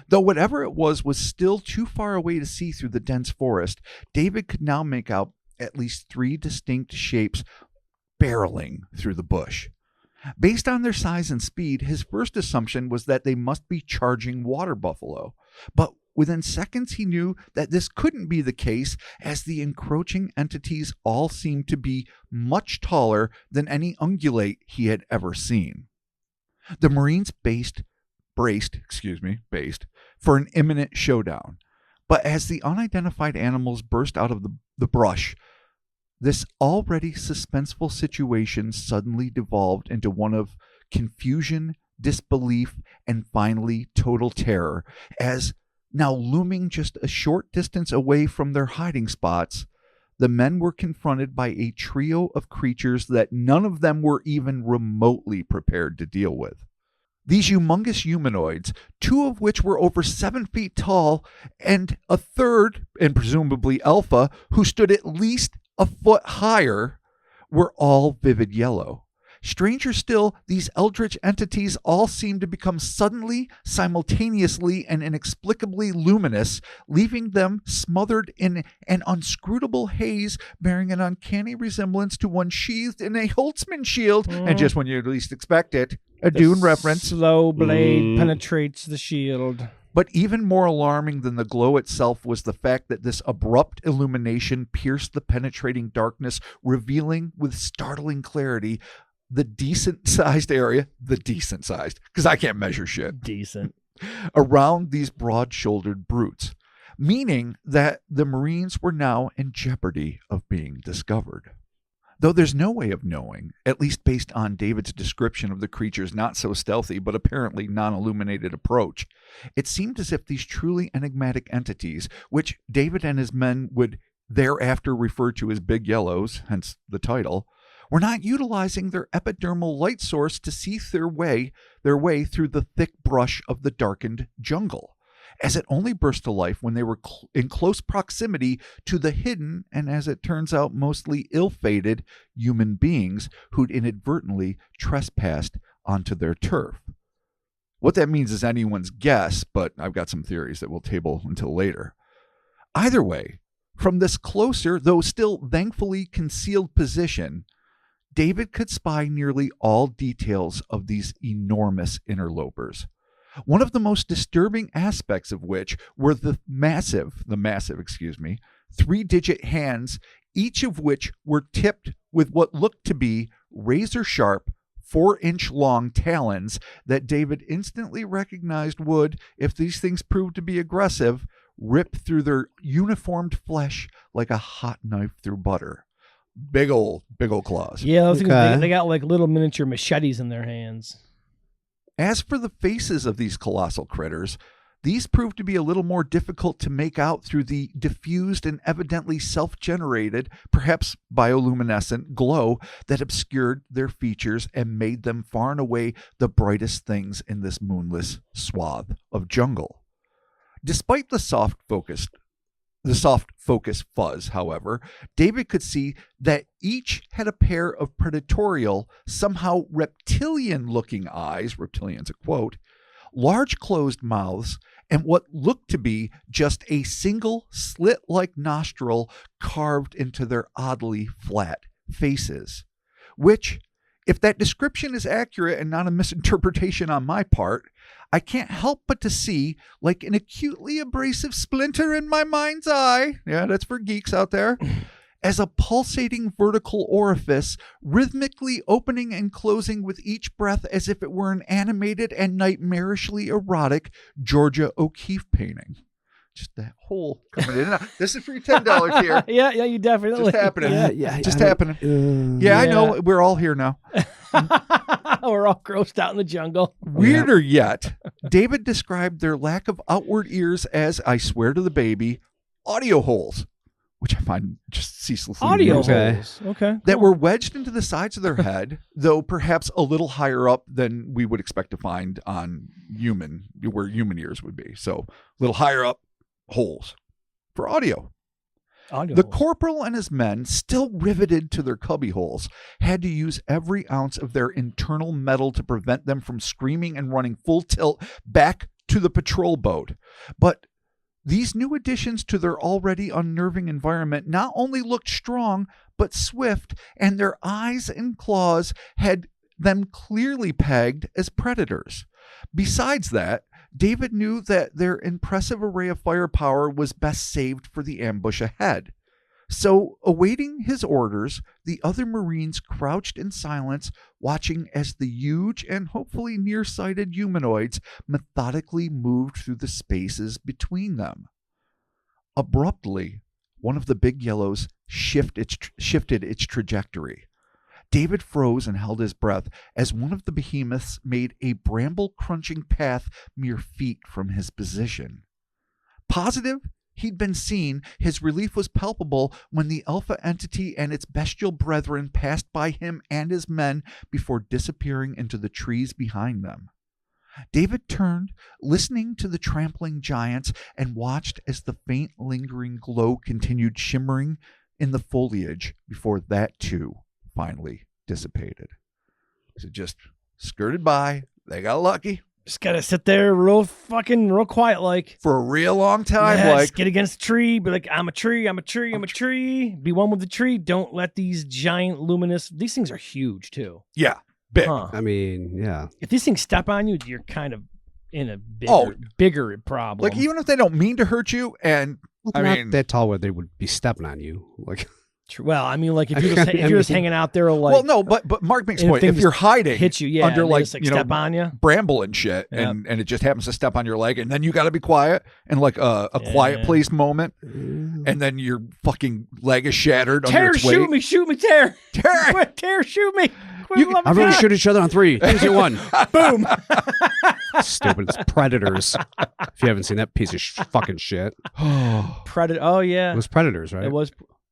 B: Though whatever it was still too far away to see through the dense forest, David could now make out at least 3 distinct shapes barreling through the bush. Based on their size and speed, his first assumption was that they must be charging water buffalo. But within seconds, he knew that this couldn't be the case, as the encroaching entities all seemed to be much taller than any ungulate he had ever seen. The Marines braced for an imminent showdown. But as the unidentified animals burst out of the brush, this already suspenseful situation suddenly devolved into one of confusion, disbelief, and finally total terror, as now looming just a short distance away from their hiding spots, the men were confronted by a trio of creatures that none of them were even remotely prepared to deal with. These humongous humanoids, 2 of which were over 7 feet tall, and a third, and presumably Alpha, who stood at least a foot higher, were all vivid yellow. Stranger still, these eldritch entities all seemed to become suddenly, simultaneously, and inexplicably luminous, leaving them smothered in an unscrutable haze bearing an uncanny resemblance to one sheathed in a Holtzman shield, and just when you least expect it, a Dune reference.
A: Slow blade penetrates the shield.
B: But even more alarming than the glow itself was the fact that this abrupt illumination pierced the penetrating darkness, revealing with startling clarity the decent-sized area, because I can't measure shit,
A: decent,
B: around these broad-shouldered brutes, meaning that the Marines were now in jeopardy of being discovered. Though there's no way of knowing, at least based on David's description of the creature's not so stealthy but apparently non-illuminated approach, it seemed as if these truly enigmatic entities, which David and his men would thereafter refer to as Big Yellows, hence the title, were not utilizing their epidermal light source to see their way through the thick brush of the darkened jungle, as it only burst to life when they were in close proximity to the hidden and, as it turns out, mostly ill-fated human beings who'd inadvertently trespassed onto their turf. What that means is anyone's guess, but I've got some theories that we'll table until later. Either way, from this closer, though still thankfully concealed position, David could spy nearly all details of these enormous interlopers. One of the most disturbing aspects of which were the massive, 3-digit hands, each of which were tipped with what looked to be razor-sharp, 4-inch long talons that David instantly recognized would, if these things proved to be aggressive, rip through their uniformed flesh like a hot knife through butter. Big old claws.
A: Yeah, those things, they got like little miniature machetes in their hands.
B: As for the faces of these colossal critters, these proved to be a little more difficult to make out through the diffused and evidently self-generated, perhaps bioluminescent glow that obscured their features and made them far and away the brightest things in this moonless swath of jungle. Despite the soft focus fuzz, however, David could see that each had a pair of predatorial, somehow reptilian-looking eyes, reptilian's a quote, large closed mouths, and what looked to be just a single slit-like nostril carved into their oddly flat faces, which, if that description is accurate and not a misinterpretation on my part, I can't help but to see, like an acutely abrasive splinter in my mind's eye, yeah, that's for geeks out there, as a pulsating vertical orifice, rhythmically opening and closing with each breath as if it were an animated and nightmarishly erotic Georgia O'Keeffe painting. Just that hole coming in. This is for your $10 tier.
A: Yeah, you definitely.
B: Just happening.
C: Yeah,
B: just happening. Yeah, I know. We're all here now.
A: We're all grossed out in the jungle.
B: Weirder yet, David described their lack of outward ears as, I swear to the baby, audio holes, which I find just ceaselessly
A: Audio
B: amusing.
A: holes. Okay.
B: That were wedged into the sides of their head, though perhaps a little higher up than we would expect to find on where human ears would be. So a little higher up. Holes for audio. The corporal and his men, still riveted to their cubby holes, had to use every ounce of their internal metal to prevent them from screaming and running full tilt back to the patrol boat. But these new additions to their already unnerving environment not only looked strong, but swift, and their eyes and claws had them clearly pegged as predators. Besides that, David knew that their impressive array of firepower was best saved for the ambush ahead. So, awaiting his orders, the other Marines crouched in silence, watching as the huge and hopefully nearsighted humanoids methodically moved through the spaces between them. Abruptly, one of the Big Yellows shifted its trajectory. David froze and held his breath as one of the behemoths made a bramble-crunching path mere feet from his position. Positive he'd been seen, his relief was palpable when the alpha entity and its bestial brethren passed by him and his men before disappearing into the trees behind them. David turned, listening to the trampling giants, and watched as the faint, lingering glow continued shimmering in the foliage before that, too, finally dissipated. So just skirted by. They got lucky.
A: Just gotta sit there real quiet like.
B: For a real long time.
A: Yeah,
B: like,
A: just get against the tree. Be like, I'm a tree. Be one with the tree. Don't let these giant luminous... These things are huge, too.
B: Yeah. Big.
A: Huh.
C: I mean, yeah.
A: If these things step on you, you're kind of in a bigger problem.
B: Like, even if they don't mean to hurt you, and
C: I mean, not that tall where they would be stepping on you. Like...
A: Well, I mean, like if you're just hanging out there, like,
B: well, no, but Mark makes a point. If you're hiding,
A: hit you,
B: under like
A: step on you,
B: bramble and shit, and it just happens to step on your leg, and then you got to be quiet and like a quiet place moment. and then your fucking leg is shattered
A: Tear,
B: under its weight.
A: shoot me, Tear.
B: Tear.
A: Tear, shoot me.
C: Everyone shoot each other on 3. 2, 1.
A: Boom.
C: Stupid. It's Predators. If you haven't seen that piece of fucking shit.
A: Predator. Oh, yeah.
C: It was Predators, right?
A: It was.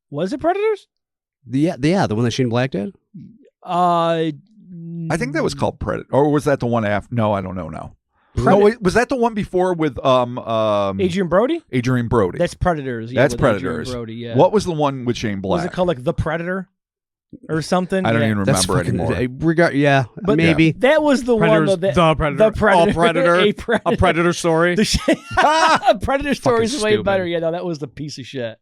A: Was it Predators?
C: The one that Shane Black did?
B: I think that was called Predator. Or was that the one after? No, I don't know now.
A: Predator.
B: No, wait, was that the one before with
A: Adrian Brody?
B: Adrian Brody.
A: That's Predators. Yeah,
B: That's
A: with
B: Predators.
A: Adrian Brody, yeah.
B: What was the one with Shane Black?
A: Was it called like The Predator or something?
B: I don't even
C: That's
B: remember anymore.
A: But
C: maybe.
A: That was the
C: Predators,
A: one. That,
C: the Predator.
A: The Predator.
C: A Predator.
A: A
C: Predator story.
A: Predator story is way
C: stupid.
A: better. Yeah, no, that was the piece of shit.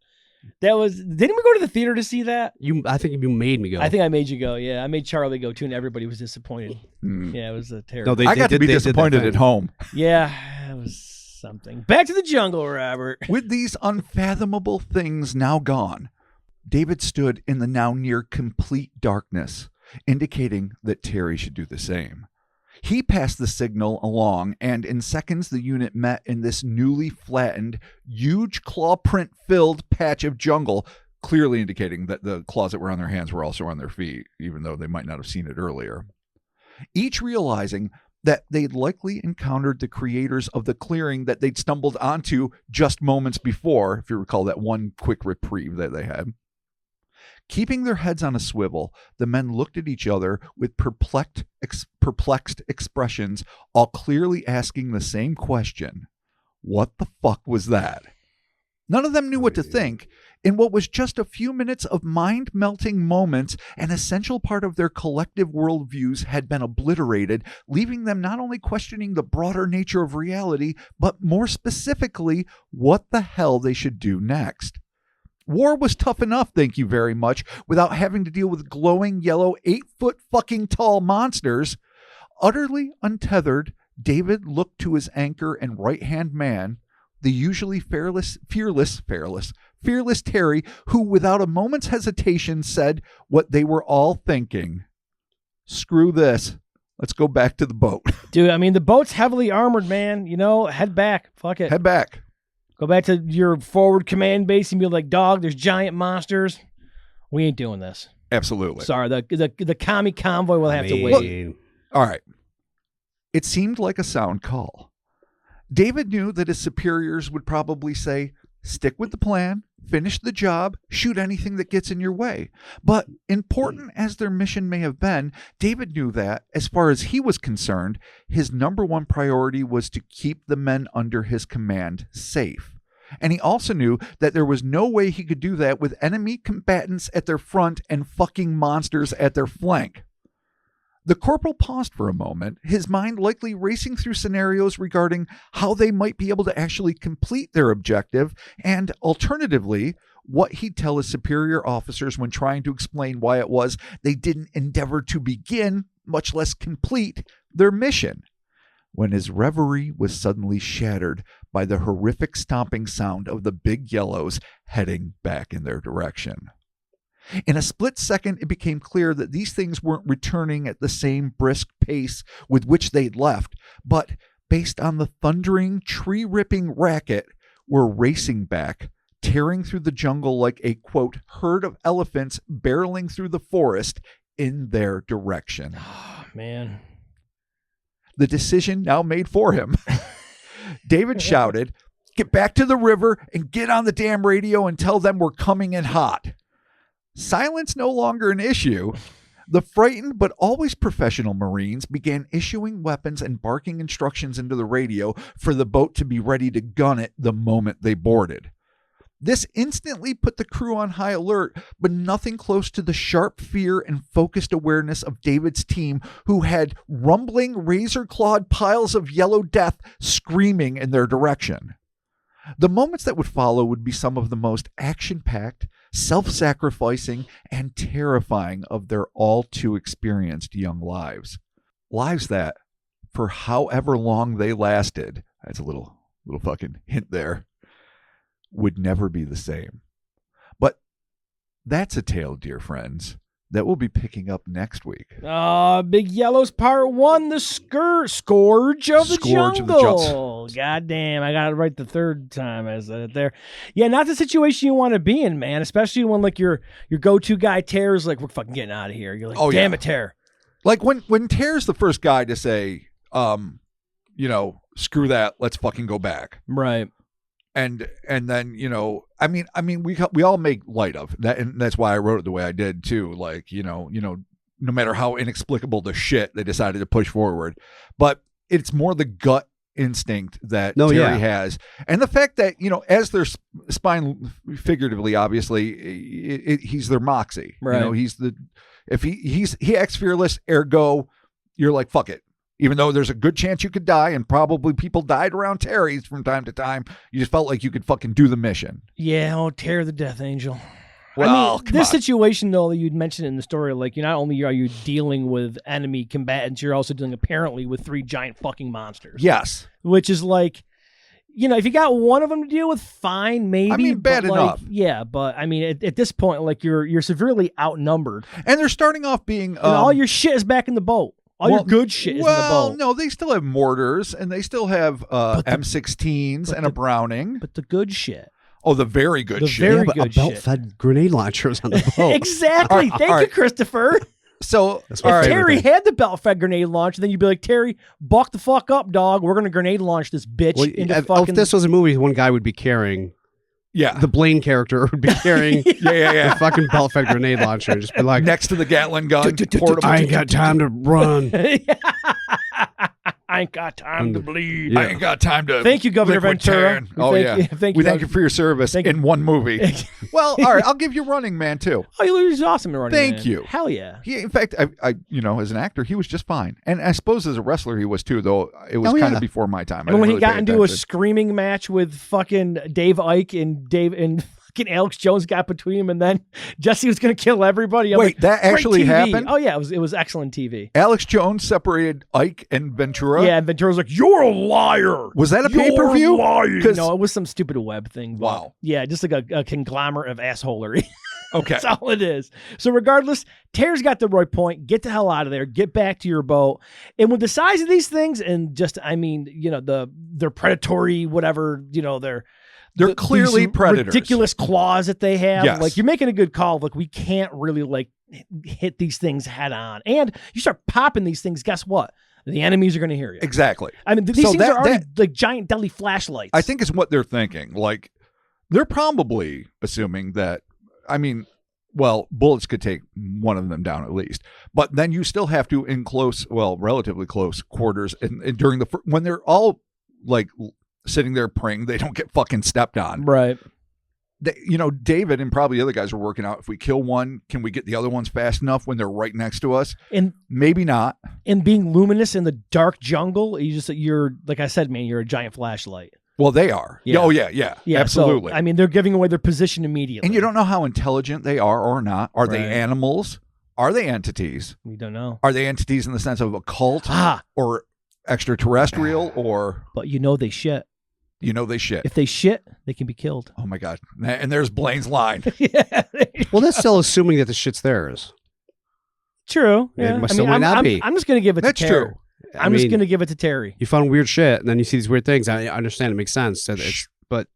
A: That was. Didn't we go to the theater to see that?
C: I think you made me go.
A: I think I made you go. Yeah, I made Charlie go too, and everybody was disappointed. Yeah, it was a terrible.
C: No,
B: I got to be disappointed at home.
A: Yeah, it was something. Back to the jungle, Robert.
B: With these unfathomable things now gone, David stood in the now near complete darkness, indicating that Terry should do the same. He passed the signal along, and in seconds the unit met in this newly flattened, huge claw print-filled patch of jungle, clearly indicating that the claws that were on their hands were also on their feet, even though they might not have seen it earlier. Each realizing that they'd likely encountered the creators of the clearing that they'd stumbled onto just moments before, if you recall that one quick reprieve that they had. Keeping their heads on a swivel, the men looked at each other with perplexed expressions, all clearly asking the same question. What the fuck was that? None of them knew what to think. In what was just a few minutes of mind-melting moments, an essential part of their collective worldviews had been obliterated, leaving them not only questioning the broader nature of reality, but more specifically, what the hell they should do next. War was tough enough, thank you very much, without having to deal with glowing yellow 8-foot fucking tall monsters. Utterly untethered, David looked to his anchor and right-hand man, the usually fearless Terry, who without a moment's hesitation said what they were all thinking. Screw this. Let's go back to the boat.
A: Dude, I mean, the boat's heavily armored, man. You know, head back. Fuck it.
B: Head back.
A: Go back to your forward command base and be like, dog, there's giant monsters. We ain't doing this.
B: Absolutely.
A: Sorry, the commie convoy will have to wait.
B: Look, all right. It seemed like a sound call. David knew that his superiors would probably say, stick with the plan, finish the job, shoot anything that gets in your way. But important as their mission may have been, David knew that, as far as he was concerned, his number one priority was to keep the men under his command safe. And he also knew that there was no way he could do that with enemy combatants at their front and fucking monsters at their flank. The corporal paused for a moment, his mind likely racing through scenarios regarding how they might be able to actually complete their objective, and alternatively, what he'd tell his superior officers when trying to explain why it was they didn't endeavor to begin, much less complete, their mission. When his reverie was suddenly shattered by the horrific stomping sound of the big yellows heading back in their direction. In a split second, it became clear that these things weren't returning at the same brisk pace with which they'd left, but based on the thundering, tree-ripping racket, were racing back, tearing through the jungle like a, quote, herd of elephants barreling through the forest in their direction.
A: Oh, man.
B: The decision now made for him. David shouted, "Get back to the river and get on the damn radio and tell them we're coming in hot." Silence no longer an issue. The frightened but always professional Marines began issuing weapons and barking instructions into the radio for the boat to be ready to gun it the moment they boarded. This instantly put the crew on high alert, but nothing close to the sharp fear and focused awareness of David's team, who had rumbling, razor-clawed piles of yellow death screaming in their direction. The moments that would follow would be some of the most action-packed, self-sacrificing, and terrifying of their all-too-experienced young lives. Lives that, for however long they lasted, that's a little fucking hint there, would never be the same. But that's a tale, dear friends, that we'll be picking up next week.
A: Big Yellow's part 1, the Scourge of the Jungle. God damn, I got it right the third time I said it there. Yeah, not the situation you want to be in, man, especially when like your go-to guy Ter's like, we're fucking getting out of here. You're like, damn it, Ter.
B: Like when Ter's the first guy to say, screw that, let's fucking go back.
A: Right.
B: And then, I mean, we all make light of that, and that's why I wrote it the way I did too. Like, no matter how inexplicable the shit they decided to push forward, but it's more the gut instinct that Terry has, and the fact that as their spine, figuratively, obviously, he's their moxie.
A: Right.
B: He acts fearless, ergo, you're like, fuck it. Even though there's a good chance you could die, and probably people died around Terry's from time to time, you just felt like you could fucking do the mission.
A: Yeah, Terry the Death Angel.
B: Well,
A: this situation, though, that you'd mentioned in the story, like, not only are you dealing with enemy combatants, you're also dealing, apparently, with 3 giant fucking monsters.
B: Yes.
A: Which is like, if you got one of them to deal with, fine, maybe.
B: I mean, bad enough.
A: Yeah, but, I mean, at this point, like, you're severely outnumbered.
B: And they're starting off being...
A: and all your shit is back in the boat. Your good shit is in the boat.
B: Well, no, they still have mortars, and they still have M16s and a Browning.
A: But the good shit.
B: Oh, the very good shit.
A: Very
C: but
A: good
C: a belt-fed grenade launchers on the boat.
A: Exactly. Thank you, Christopher.
B: So,
A: if Terry had the belt-fed grenade launcher, then you'd be like, Terry, buck the fuck up, dog. We're going to grenade launch this bitch into fucking...
C: If this was a movie, one guy would be carrying...
B: Yeah,
C: the Blaine character would be carrying the fucking belt-fed grenade launcher, just be like
B: next to the Gatling gun. Portable.
C: I ain't got time to run.
A: I ain't got time to bleed.
B: I ain't got time to.
A: Thank you, Governor Ventura.
B: Thank you for your service in one movie. Well, all right, I'll give you Running Man too.
A: Oh, he was awesome in Running Man.
B: Thank you.
A: Hell yeah.
B: In fact, I as an actor, he was just fine, and I suppose as a wrestler, he was too. Though it was kind of before my time.
A: And when he got into a screaming match with fucking Dave Icke and fucking Alex Jones got between him, and then Jesse was going to kill everybody.
B: Wait, that actually happened?
A: Oh yeah, it was excellent TV.
B: Alex Jones separated Ike and Ventura.
A: Yeah, and Ventura's like, "You're a liar."
B: Was that a pay-per-view?
A: No, it was some stupid web thing.
B: Wow.
A: Yeah, just like a conglomerate of assholery.
B: Okay,
A: that's all it is. So regardless, Ter's got the right point. Get the hell out of there. Get back to your boat. And with the size of these things, and just they're predatory, whatever. They're
B: clearly predators.
A: Ridiculous claws that they have.
B: Yes.
A: Like, you're making a good call. Like, we can't really hit these things head on. And you start popping these things, guess what? The enemies are going to hear you.
B: Exactly.
A: I mean, these things are already like giant deadly flashlights.
B: I think is what they're thinking. Like, they're probably assuming that, bullets could take one of them down at least. But then you still have to, in relatively close quarters, and during when they're all like sitting there praying they don't get fucking stepped on.
A: Right.
B: David and probably the other guys are working out, if we kill one, can we get the other ones fast enough when they're right next to us? And maybe not.
A: And being luminous in the dark jungle, you're like I said, man, you're a giant flashlight.
B: Well, they are. Yeah. Oh, yeah. Absolutely.
A: So, they're giving away their position immediately.
B: And you don't know how intelligent they are or not. Are they animals? Are they entities?
A: We don't know.
B: Are they entities in the sense of a cult or extraterrestrial or...
A: But they shit.
B: They shit.
A: If they shit, they can be killed.
B: Oh, my God. And there's Blaine's line.
A: Yeah.
C: Well, that's still assuming that the shit's theirs.
A: True. Yeah.
C: It might not be.
A: I'm just going to give it to Terry.
B: That's true.
A: I'm just going to give it to Terry.
C: You found weird shit, and then you see these weird things. I understand. It makes sense. But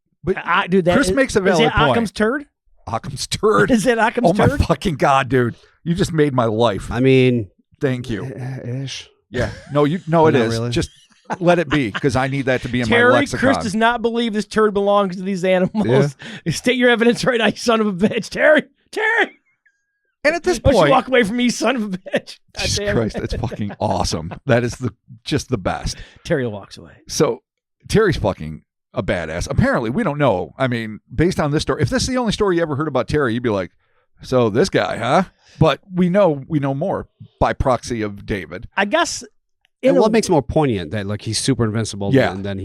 A: dude,
B: Chris makes a valid point.
A: Occam's turd?
B: Occam's turd?
A: Is it Occam's turd?
B: Oh, my fucking God, dude. You just made my life. Thank you.
C: Ish.
B: Yeah. No, it is.
C: Really.
B: Just let it be, because I need that to be in my lexicon.
A: Chris does not believe this turd belongs to these animals. Yeah. State your evidence right now, you son of a bitch. Terry!
B: And at this
A: Don't
B: point...
A: you walk away from me, you son of a bitch.
B: Jesus Christ, that's fucking awesome. That is just the best.
A: Terry walks away.
B: So, Terry's fucking a badass. Apparently, we don't know. Based on this story, if this is the only story you ever heard about Terry, you'd be like, so this guy, huh? But we know more by proxy of David.
A: I guess...
C: And what makes it more poignant that he's super invincible, and then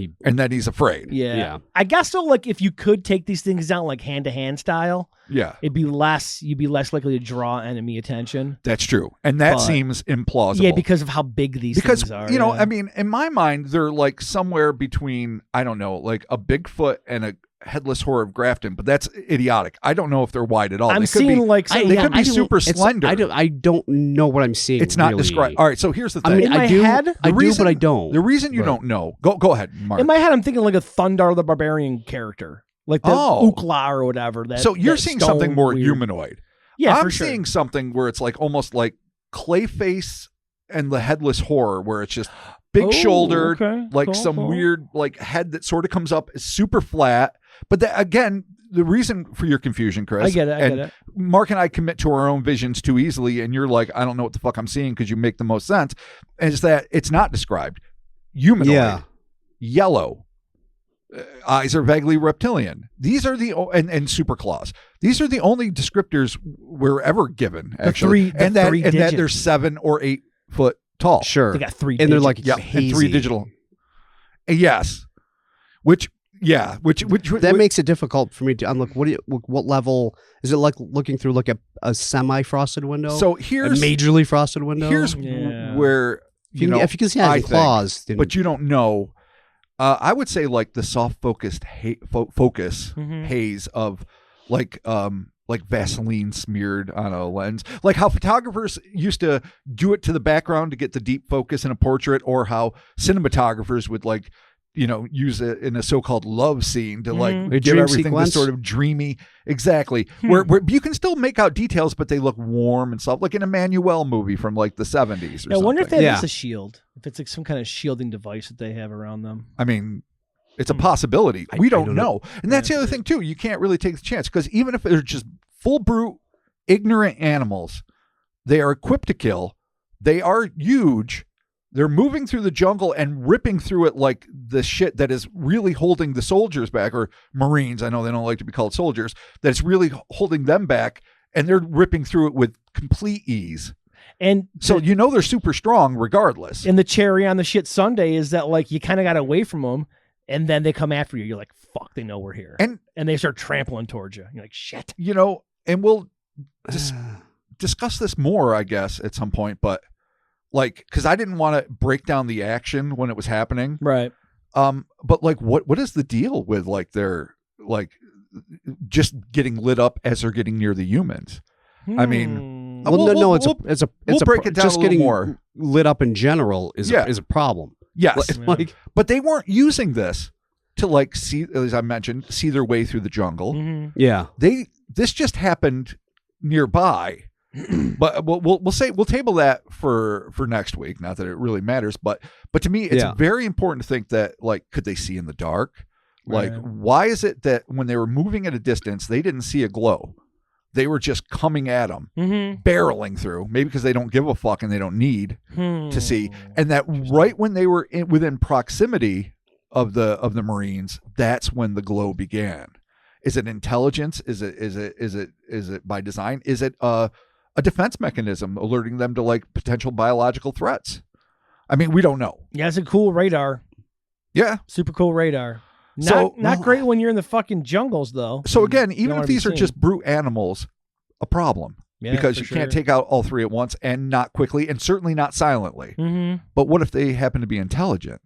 B: he's afraid.
A: Yeah. I guess so. If you could take these things down hand to hand style, you'd be less likely to draw enemy attention.
B: That's true, and that seems implausible.
A: Yeah, because of how big these things are.
B: In my mind, they're somewhere between, I don't know, a Bigfoot and headless horror of Grafton, but that's idiotic. I don't know if they're wide at all.
A: I'm
B: They could
A: seeing
B: be,
A: like
B: they could be super slender.
C: I don't know what I'm seeing.
B: It's not
C: really.
B: described. All right, so here's the thing.
C: I mean,
A: In my
C: I do,
A: head,
C: I
B: The
C: do,
B: reason-
C: but I don't.
B: The reason you
C: But-
B: don't know, go ahead, Mark.
A: in my head, I'm thinking like a Thundar the Barbarian character, like the
B: Oh.
A: Ukla or whatever. That,
B: So you're
A: that
B: seeing
A: stone
B: something more
A: weird-
B: humanoid.
A: Yeah,
B: I'm
A: for sure.
B: seeing something where it's like almost like Clayface and the headless horror, where it's just big
A: Oh,
B: shouldered,
A: okay.
B: like
A: Cool,
B: some
A: cool.
B: weird like head that sort of comes up is super flat. But that, again, the reason for your confusion, Chris,
A: I get it. I
B: and
A: get it.
B: Mark and I commit to our own visions too easily, and you're like, I don't know what the fuck I'm seeing because you make the most sense. Is that it's not described. Humanoid,
C: Yeah.
B: yellow, eyes are vaguely reptilian. These are the and super claws. These are the only descriptors we're ever given. Actually,
A: the
B: and that
A: three
B: and that they're
A: digits.
B: 7 or 8 foot tall.
C: Sure.
A: They got 3
C: And they're
A: digits.
C: like
B: Yeah,
C: hazy.
B: and 3 digital. Yes, which
C: That makes it difficult for me to unlock. What level is it like looking through like a semi-frosted window?
B: So
C: a
B: here's
C: majorly frosted window.
B: here's
A: Yeah.
B: where
C: if you can see having
B: I think,
C: claws, then
B: but you don't know. I would say like the soft focused focus
A: Mhm.
B: haze of like Vaseline smeared on a lens, like how photographers used to do it to the background to get the deep focus in a portrait, or how cinematographers would like use it in a so-called love scene to like
A: Mhm.
C: A
B: give
C: dream
B: everything
C: sequence?
B: this sort of dreamy, exactly, where you can still make out details, but they look warm and soft, like in a Manuel movie from like the 70s or
A: I wonder if
B: something.
A: that is
C: Yeah.
A: a shield. If it's like some kind of shielding device that they have around them.
B: I mean, it's a possibility. We
C: I
B: don't
C: don't
B: know. And that's
A: Yeah.
B: the other thing, too. You can't really take the chance because even if they're just full brute, ignorant animals, they are equipped to kill. They are huge. They're moving through the jungle and ripping through it like the shit that is really holding the soldiers back, or Marines. I know they don't like to be called soldiers. That's really holding them back, and they're ripping through it with complete ease.
A: And
B: So they're super strong regardless.
A: and the cherry on the shit Sunday is that like you kind of got away from them, and then they come after you. You're like, fuck, they know we're here,
B: And
A: they start trampling towards you. You're like, shit.
B: and we'll discuss this more, I guess, at some point, but like, because I didn't want to break down the action when it was happening.
A: Right.
B: But like, what is the deal with like their like just getting lit up as they're getting near the humans? I mean,
A: Hmm.
C: well,
B: we'll-
C: no,
B: we'll-
C: it's a
B: break it down
C: just
B: a little
C: getting
B: more.
C: lit up in general is
B: Yeah.
C: a problem.
B: Yes,
C: Like
B: but they weren't using this to like see, as I mentioned, see their way through the jungle.
A: Mhm.
C: yeah,
B: This just happened nearby. But we'll table that for next week. Not that it really matters, but to me, it's
C: Yeah.
B: very important to think that like, could they see in the dark? Like,
A: Right.
B: why is it that when they were moving at a distance, they didn't see a glow? They were just coming at them,
A: Mhm.
B: barreling through. Maybe because they don't give a fuck and they don't need to see.
A: Hmm.
B: And that right when they were within proximity of the Marines, that's when the glow began. Is it intelligence? Is it by design? Is it a defense mechanism alerting them to like potential biological threats? I mean, we don't know.
A: Yeah, it's a cool radar.
B: Yeah.
A: Super cool radar.
B: So-
A: Not great when you're in the fucking jungles, though.
B: So again,
A: You
B: even
A: don't
B: if
A: wanna be
B: these are
A: seen.
B: just brute animals, a problem.
A: Yeah,
B: because
A: for
B: you can't
A: sure.
B: take out all three at once, and not quickly, and certainly not silently.
A: Mhm.
B: But what if they happen to be intelligent?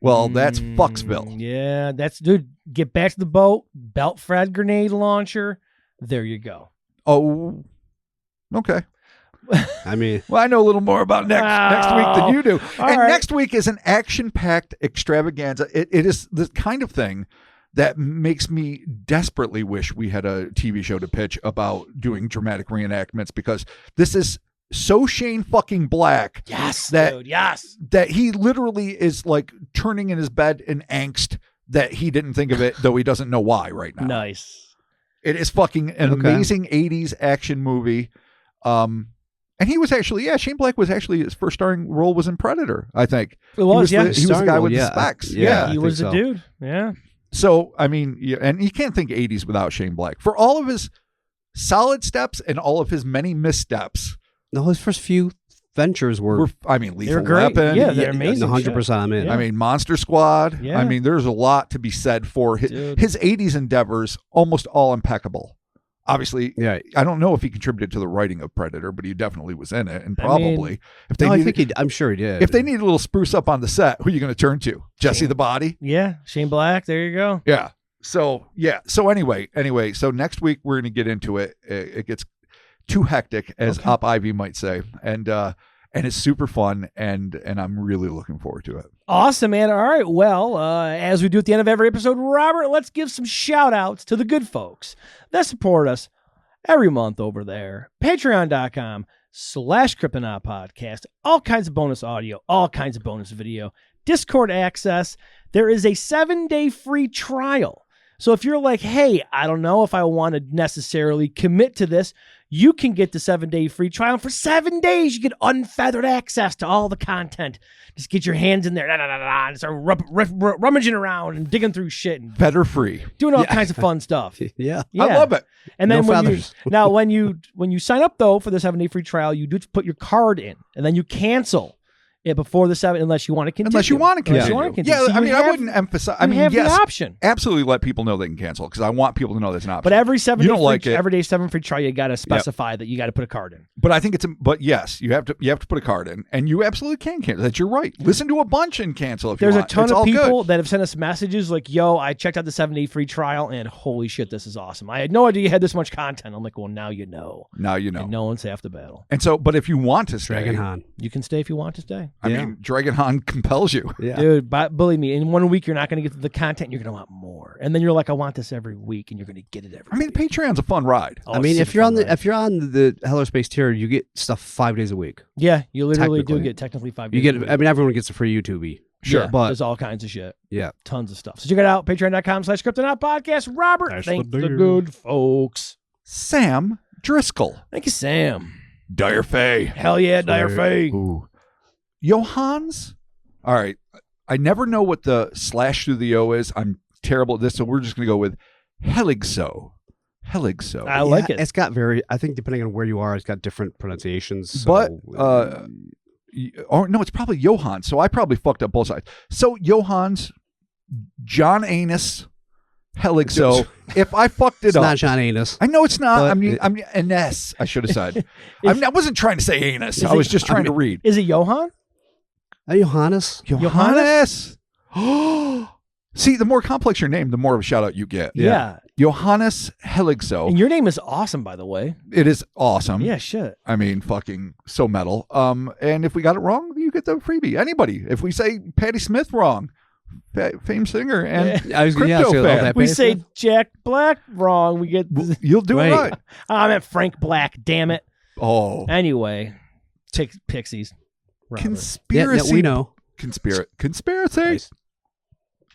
B: Well, that's Fucksville.
A: Yeah, dude. Get back to the boat. Belt Fred grenade launcher. There you go.
B: Oh, okay.
C: I mean,
B: Well, I know a little more about next week than you do.
A: All
B: And
A: right.
B: next week is an action-packed extravaganza. It is the kind of thing that makes me desperately wish we had a TV show to pitch about doing dramatic reenactments, because this is so Shane fucking Black
A: Yes,
B: that
A: dude. Yes.
B: that he literally is like turning in his bed in angst that he didn't think of it, though he doesn't know why right now.
A: Nice.
B: It is fucking an
C: Okay.
B: amazing 80s action movie. And he was actually, Shane Black was actually, his first starring role was in Predator, I think.
A: It was,
B: he
A: yeah.
B: was the guy
C: Starring
B: with
C: role,
B: the
C: yeah.
B: specs.
C: Yeah.
B: Yeah.
C: I
A: He was
C: think
A: the
C: so.
A: dude. Yeah.
B: So, I mean, and you can't think 80s without Shane Black. For all of his solid steps and all of his many missteps,
C: no, his first few ventures were
B: Lethal
A: great.
B: Weapon.
A: Yeah, they're amazing.
C: 100%. I'm in.
A: Yeah.
B: I mean, Monster Squad.
A: Yeah.
B: I mean, there's a lot to be said for
A: Dude.
B: his 80s endeavors, almost all impeccable. Obviously,
C: Yeah.
B: I don't know if he contributed to the writing of Predator, but he definitely was in it, and probably if they
C: No, I
B: needed,
C: think I'm sure he did.
B: if they need a little spruce up on the set, who are you going to turn to? Jesse the Body?
A: Yeah. Shane Black. There you go.
B: Yeah. So yeah. So anyway. So next week we're going to get into it. It gets too hectic, as Op Ivy might say, and it's super fun, and I'm really looking forward to it.
A: Awesome, man. All right. Well, as we do at the end of every episode, Robert, let's give some shout outs to the good folks that support us every month over there. Patreon.com/Cryptonaut podcast. All kinds of bonus audio, all kinds of bonus video, Discord access. There is a 7-day free trial. So if you're like, hey, I don't know if I want to necessarily commit to this, you can get the 7-day free trial. For 7 days, you get unfeathered access to all the content. Just get your hands in there and start rummaging around and digging through shit and
B: Feather free,
A: doing all kinds of fun stuff.
C: Yeah.
B: I love it.
A: And then
C: No
A: when
C: feathers.
A: when you sign up though for the 7-day free trial, you do put your card in, and then you cancel it before the 7, unless you want to continue.
B: Unless you want to continue.
A: So
B: I mean,
A: you
B: I
A: have-
B: wouldn't emphasize. I
A: you
B: mean,
A: have
B: yes,
A: the option.
B: absolutely let people know they can cancel, because I want people to know that's an option.
A: But every 7
B: You
A: day
B: don't like it.
A: every day 7 free trial, you got to specify that you got to put a card in.
B: But I think but yes, you have to put a card in, and you absolutely can cancel. That's your right. Listen to a bunch and cancel if
A: There's
B: you
A: a
B: want.
A: ton
B: It's
A: of
B: all
A: people
B: good.
A: that have sent us messages like, yo, I checked out the 7-day free trial and holy shit, this is awesome. I had no idea you had this much content. I'm like, well, now you know.
B: Now you know.
A: And no one's half the battle.
B: And so, but if you want to stay,
C: Dragon Han.
A: You can stay if you want to stay.
B: I mean, Dragon Han compels you.
C: Yeah.
A: Dude, believe me, in 1 week, you're not going to get to the content. You're going to want more. And then you're like, I want this every week, and you're going to get it every
B: I mean,
A: week.
B: Patreon's a fun ride.
A: Oh,
C: I mean,
A: it's
C: if
A: super
C: you're on
A: fun,
C: the Hello Space tier, you get stuff 5 days a week.
A: yeah, you literally do
C: technically.
A: get technically 5
C: You
A: days.
C: get.
A: a week.
C: I mean, everyone gets a free YouTube.
B: Sure,
A: Yeah,
C: but
A: there's all kinds of shit.
C: yeah,
A: Tons of stuff. So check it out, patreon.com/Cryptonaut podcast. Robert,
C: That's
A: thank
C: the
A: the
C: dude.
A: good folks.
B: Sam Driscoll,
A: Thank you, Sam.
B: Dire Fay.
A: Hell yeah, Dire Fay.
B: Ooh. Johans. All right. I never know what the slash through the O is. I'm terrible at this, so we're just going to go with Heligso. Heligso.
A: I like it.
C: It's got I think depending on where you are, it's got different pronunciations. So,
B: But, or no, it's probably Johann. So I probably fucked up both sides. So Johans, John Anus, Heligso. If I fucked it
C: it's
B: up,
C: not John Anus.
B: I know it's not.
C: But
B: I mean, an S. I should have said. I wasn't trying to say anus.
A: Is
B: I was
A: it-
B: just trying to read.
A: Is it Johan?
C: Johannes.
B: Johannes. See, the more complex your name, the more of a shout out you get.
A: Yeah.
B: Johannes Heligso.
A: And your name is awesome, by the way.
B: It is awesome.
A: Yeah, shit.
B: I mean, fucking so metal. And if we got it wrong, you get the freebie. Anybody. If we say Patti Smith wrong, famed singer and
C: I was
B: crypto
C: so
B: fan.
C: that
A: We
C: base-
A: say Jack Black wrong. We get.
B: You'll do
C: Wait.
B: it right.
A: I meant Frank Black. Damn it.
B: Oh,
A: Anyway, take Pixies. Robert.
C: Yeah,
B: conspiracy.
C: we know.
B: Conspiracy.
C: Nice.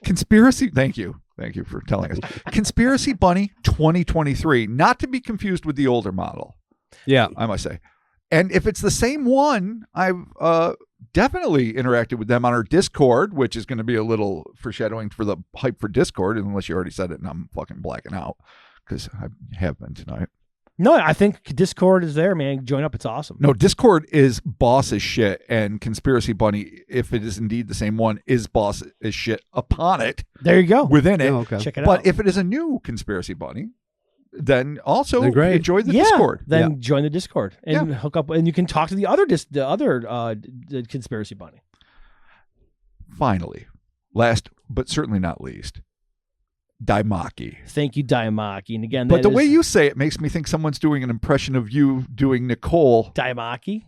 B: Conspiracy. Thank you for telling us. Conspiracy Bunny 2023, not to be confused with the older model,
C: Yeah.
B: I must say. And if it's the same one, I've definitely interacted with them on our Discord, which is going to be a little foreshadowing for the hype for Discord, unless you already said it and I'm fucking blacking out, because I have been tonight.
A: No, I think Discord is there, man. Join up. It's awesome.
B: No, Discord is boss as shit, and Conspiracy Bunny, if it is indeed the same one, is boss as shit upon it,
A: There you go.
B: within it.
C: Oh, okay.
A: Check it
B: But
A: out.
B: if it is a new Conspiracy Bunny, then also
C: Then great.
B: enjoy the
A: yeah,
B: Discord.
A: then join the Discord and hook up, and you can talk to the other the Conspiracy Bunny.
B: Finally, last but certainly not least, Daimaki.
A: Thank you, Daimaki. And again,
B: But
A: that
B: the
A: is
B: way you say it makes me think someone's doing an impression of you doing Nicole.
A: Daimaki.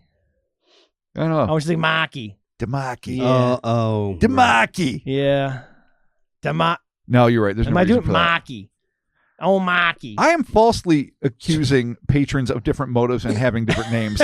B: I don't
A: I
B: know.
A: was thinking Maki.
B: Damaki.
A: Yeah.
C: Oh.
B: Damaki.
A: Yeah.
B: No, you're right. There's
A: Am
B: no
A: I
B: reason
A: doing
B: for that.
A: Maki? Oh, Maki.
B: I am falsely accusing patrons of different motives and having different names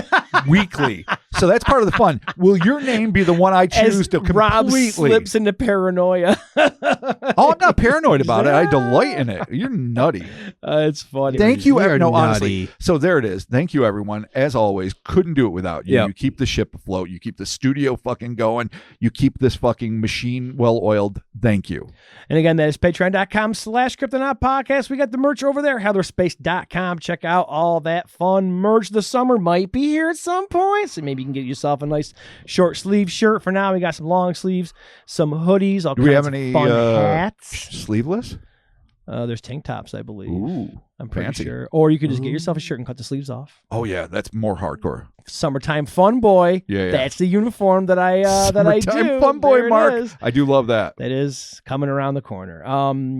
B: weekly. So that's part of the fun. Will your name be the one I choose
A: As
B: to
A: Rob
B: completely?
A: slips into paranoia.
B: Oh, I'm not paranoid about it. I delight in it. You're nutty.
A: It's funny.
B: Thank you.
C: You're
B: No, honestly.
C: nutty.
B: So there it is. Thank you, everyone. As always, couldn't do it without you.
C: Yep.
B: You keep the ship afloat. You keep the studio fucking going. You keep this fucking machine well oiled. Thank you.
A: And again, that is patreon.com/Cryptonaut podcast. We got the merch over there, heatherspace.com. Check out all that fun merch. The summer might be here at some point, so maybe you can get yourself a nice short sleeve shirt. For now, we got some long sleeves, some hoodies, all
B: Do we
A: kinds
B: have any
A: of fun hats.
B: sleeveless?
A: There's tank tops, I believe.
B: Ooh,
A: I'm pretty
B: fancy.
A: sure. Or you could just get yourself a shirt and cut the sleeves off.
B: Oh yeah, that's more hardcore.
A: Summertime fun boy.
B: Yeah.
A: That's the uniform that I do.
B: Summertime fun boy,
A: There it
B: Mark.
A: is.
B: I do love that.
A: That is coming around the corner.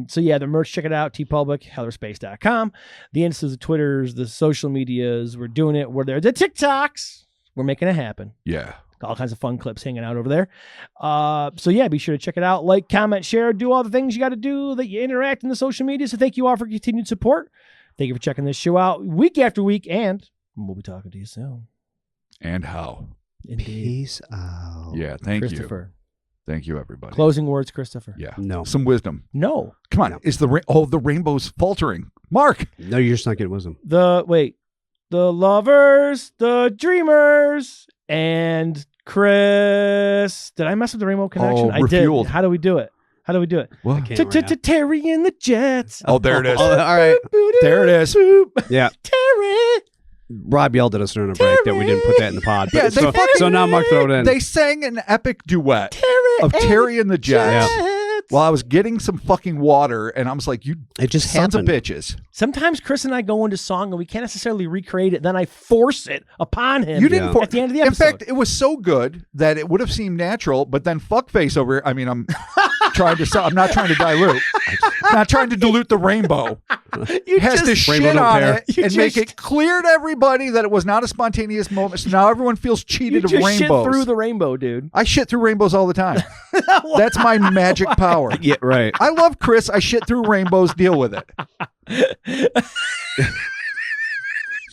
A: So yeah, the merch, check it out. TeePublic, hellerspace.com. The Instas, the Twitters, the social medias. We're doing it. We're there. The TikToks. We're making it happen.
B: Yeah.
A: All kinds of fun clips hanging out over there. So yeah, be sure to check it out. Like, comment, share, do all the things you got to do that you interact in the social media. So thank you all for continued support. Thank you for checking this show out week after week, and we'll be talking to you soon.
B: And how?
A: Indeed.
C: Peace out.
B: Yeah, thank
A: Christopher.
B: you. Thank you, everybody.
A: Closing words, Christopher.
B: Yeah.
C: No.
B: Some wisdom.
A: No.
B: Come on.
C: No.
B: Is the the rainbow's faltering? Mark.
C: No, you're just not getting wisdom.
A: The lovers, the dreamers, and Chris. Did I mess up the Rainbow Connection?
B: Oh,
A: I
B: refueled.
A: did. How do we do it?
B: What?
C: can't right now.
A: Terry and the Jets.
B: Oh, there it is.
C: All right.
B: There it is.
C: Yeah.
A: Terry.
C: Rob yelled at us during a break that we didn't put that in the pod.
B: Yeah,
C: But
B: they
C: so,
B: fucking-
C: so now Mark throw it in.
B: They sang an epic duet
A: Terry
B: of Terry and the Jets.
A: Jets.
B: While I was getting some fucking water, and I was like, "You
C: It just
B: sons
C: happened.
B: of bitches!"
A: Sometimes Chris and I go into song and we can't necessarily recreate it. Then I force it upon him.
B: You didn't.
C: Yeah.
A: at the end of the
B: In
A: episode.
B: fact, it was so good that it would have seemed natural. But then, fuckface over here. I mean, I'm trying to. I'm not trying to dilute. Not trying to dilute the rainbow.
A: you
B: Has to
A: just,
C: Rainbow
B: shit
C: don't
B: on
C: care.
B: it
A: You
B: and make
A: just-
B: it clear to everybody that it was not a spontaneous moment. So now everyone feels
A: you
B: cheated of
A: just shit
B: rainbows.
A: through the rainbow, dude.
B: I shit through rainbows all the time. That's my magic power.
C: Yeah, right.
B: I love Chris. I shit through rainbows. Deal with it.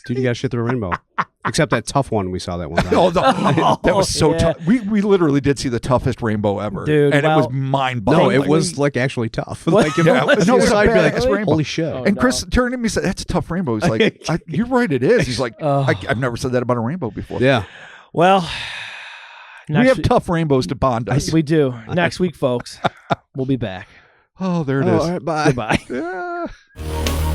C: Dude, you got shit through a rainbow. Except that tough one we saw that one time.
B: Oh, that was so
A: yeah.
B: tough. We literally did see the toughest rainbow ever,
A: Dude,
B: and it
A: well-
B: was mind
C: No,
B: boggling.
C: it was like actually tough.
A: What?
C: Like, if
B: Yeah,
C: it was
B: no, it was a
C: I'd be like,
B: badass rainbow.
C: holy shit.
A: Oh,
B: And Chris
A: no.
B: turned to me and said, "That's a tough rainbow." He's like, "You're right, it is." He's like,
A: Oh.
B: "I've never said that about a rainbow before."
C: Yeah.
A: Well,
B: We
A: next
B: have
A: week-
B: tough rainbows to bond us.
A: we do. Next week, folks, we'll be back.
B: Oh, there it
C: Oh,
B: is.
C: all right, bye.
A: Goodbye.
B: Yeah.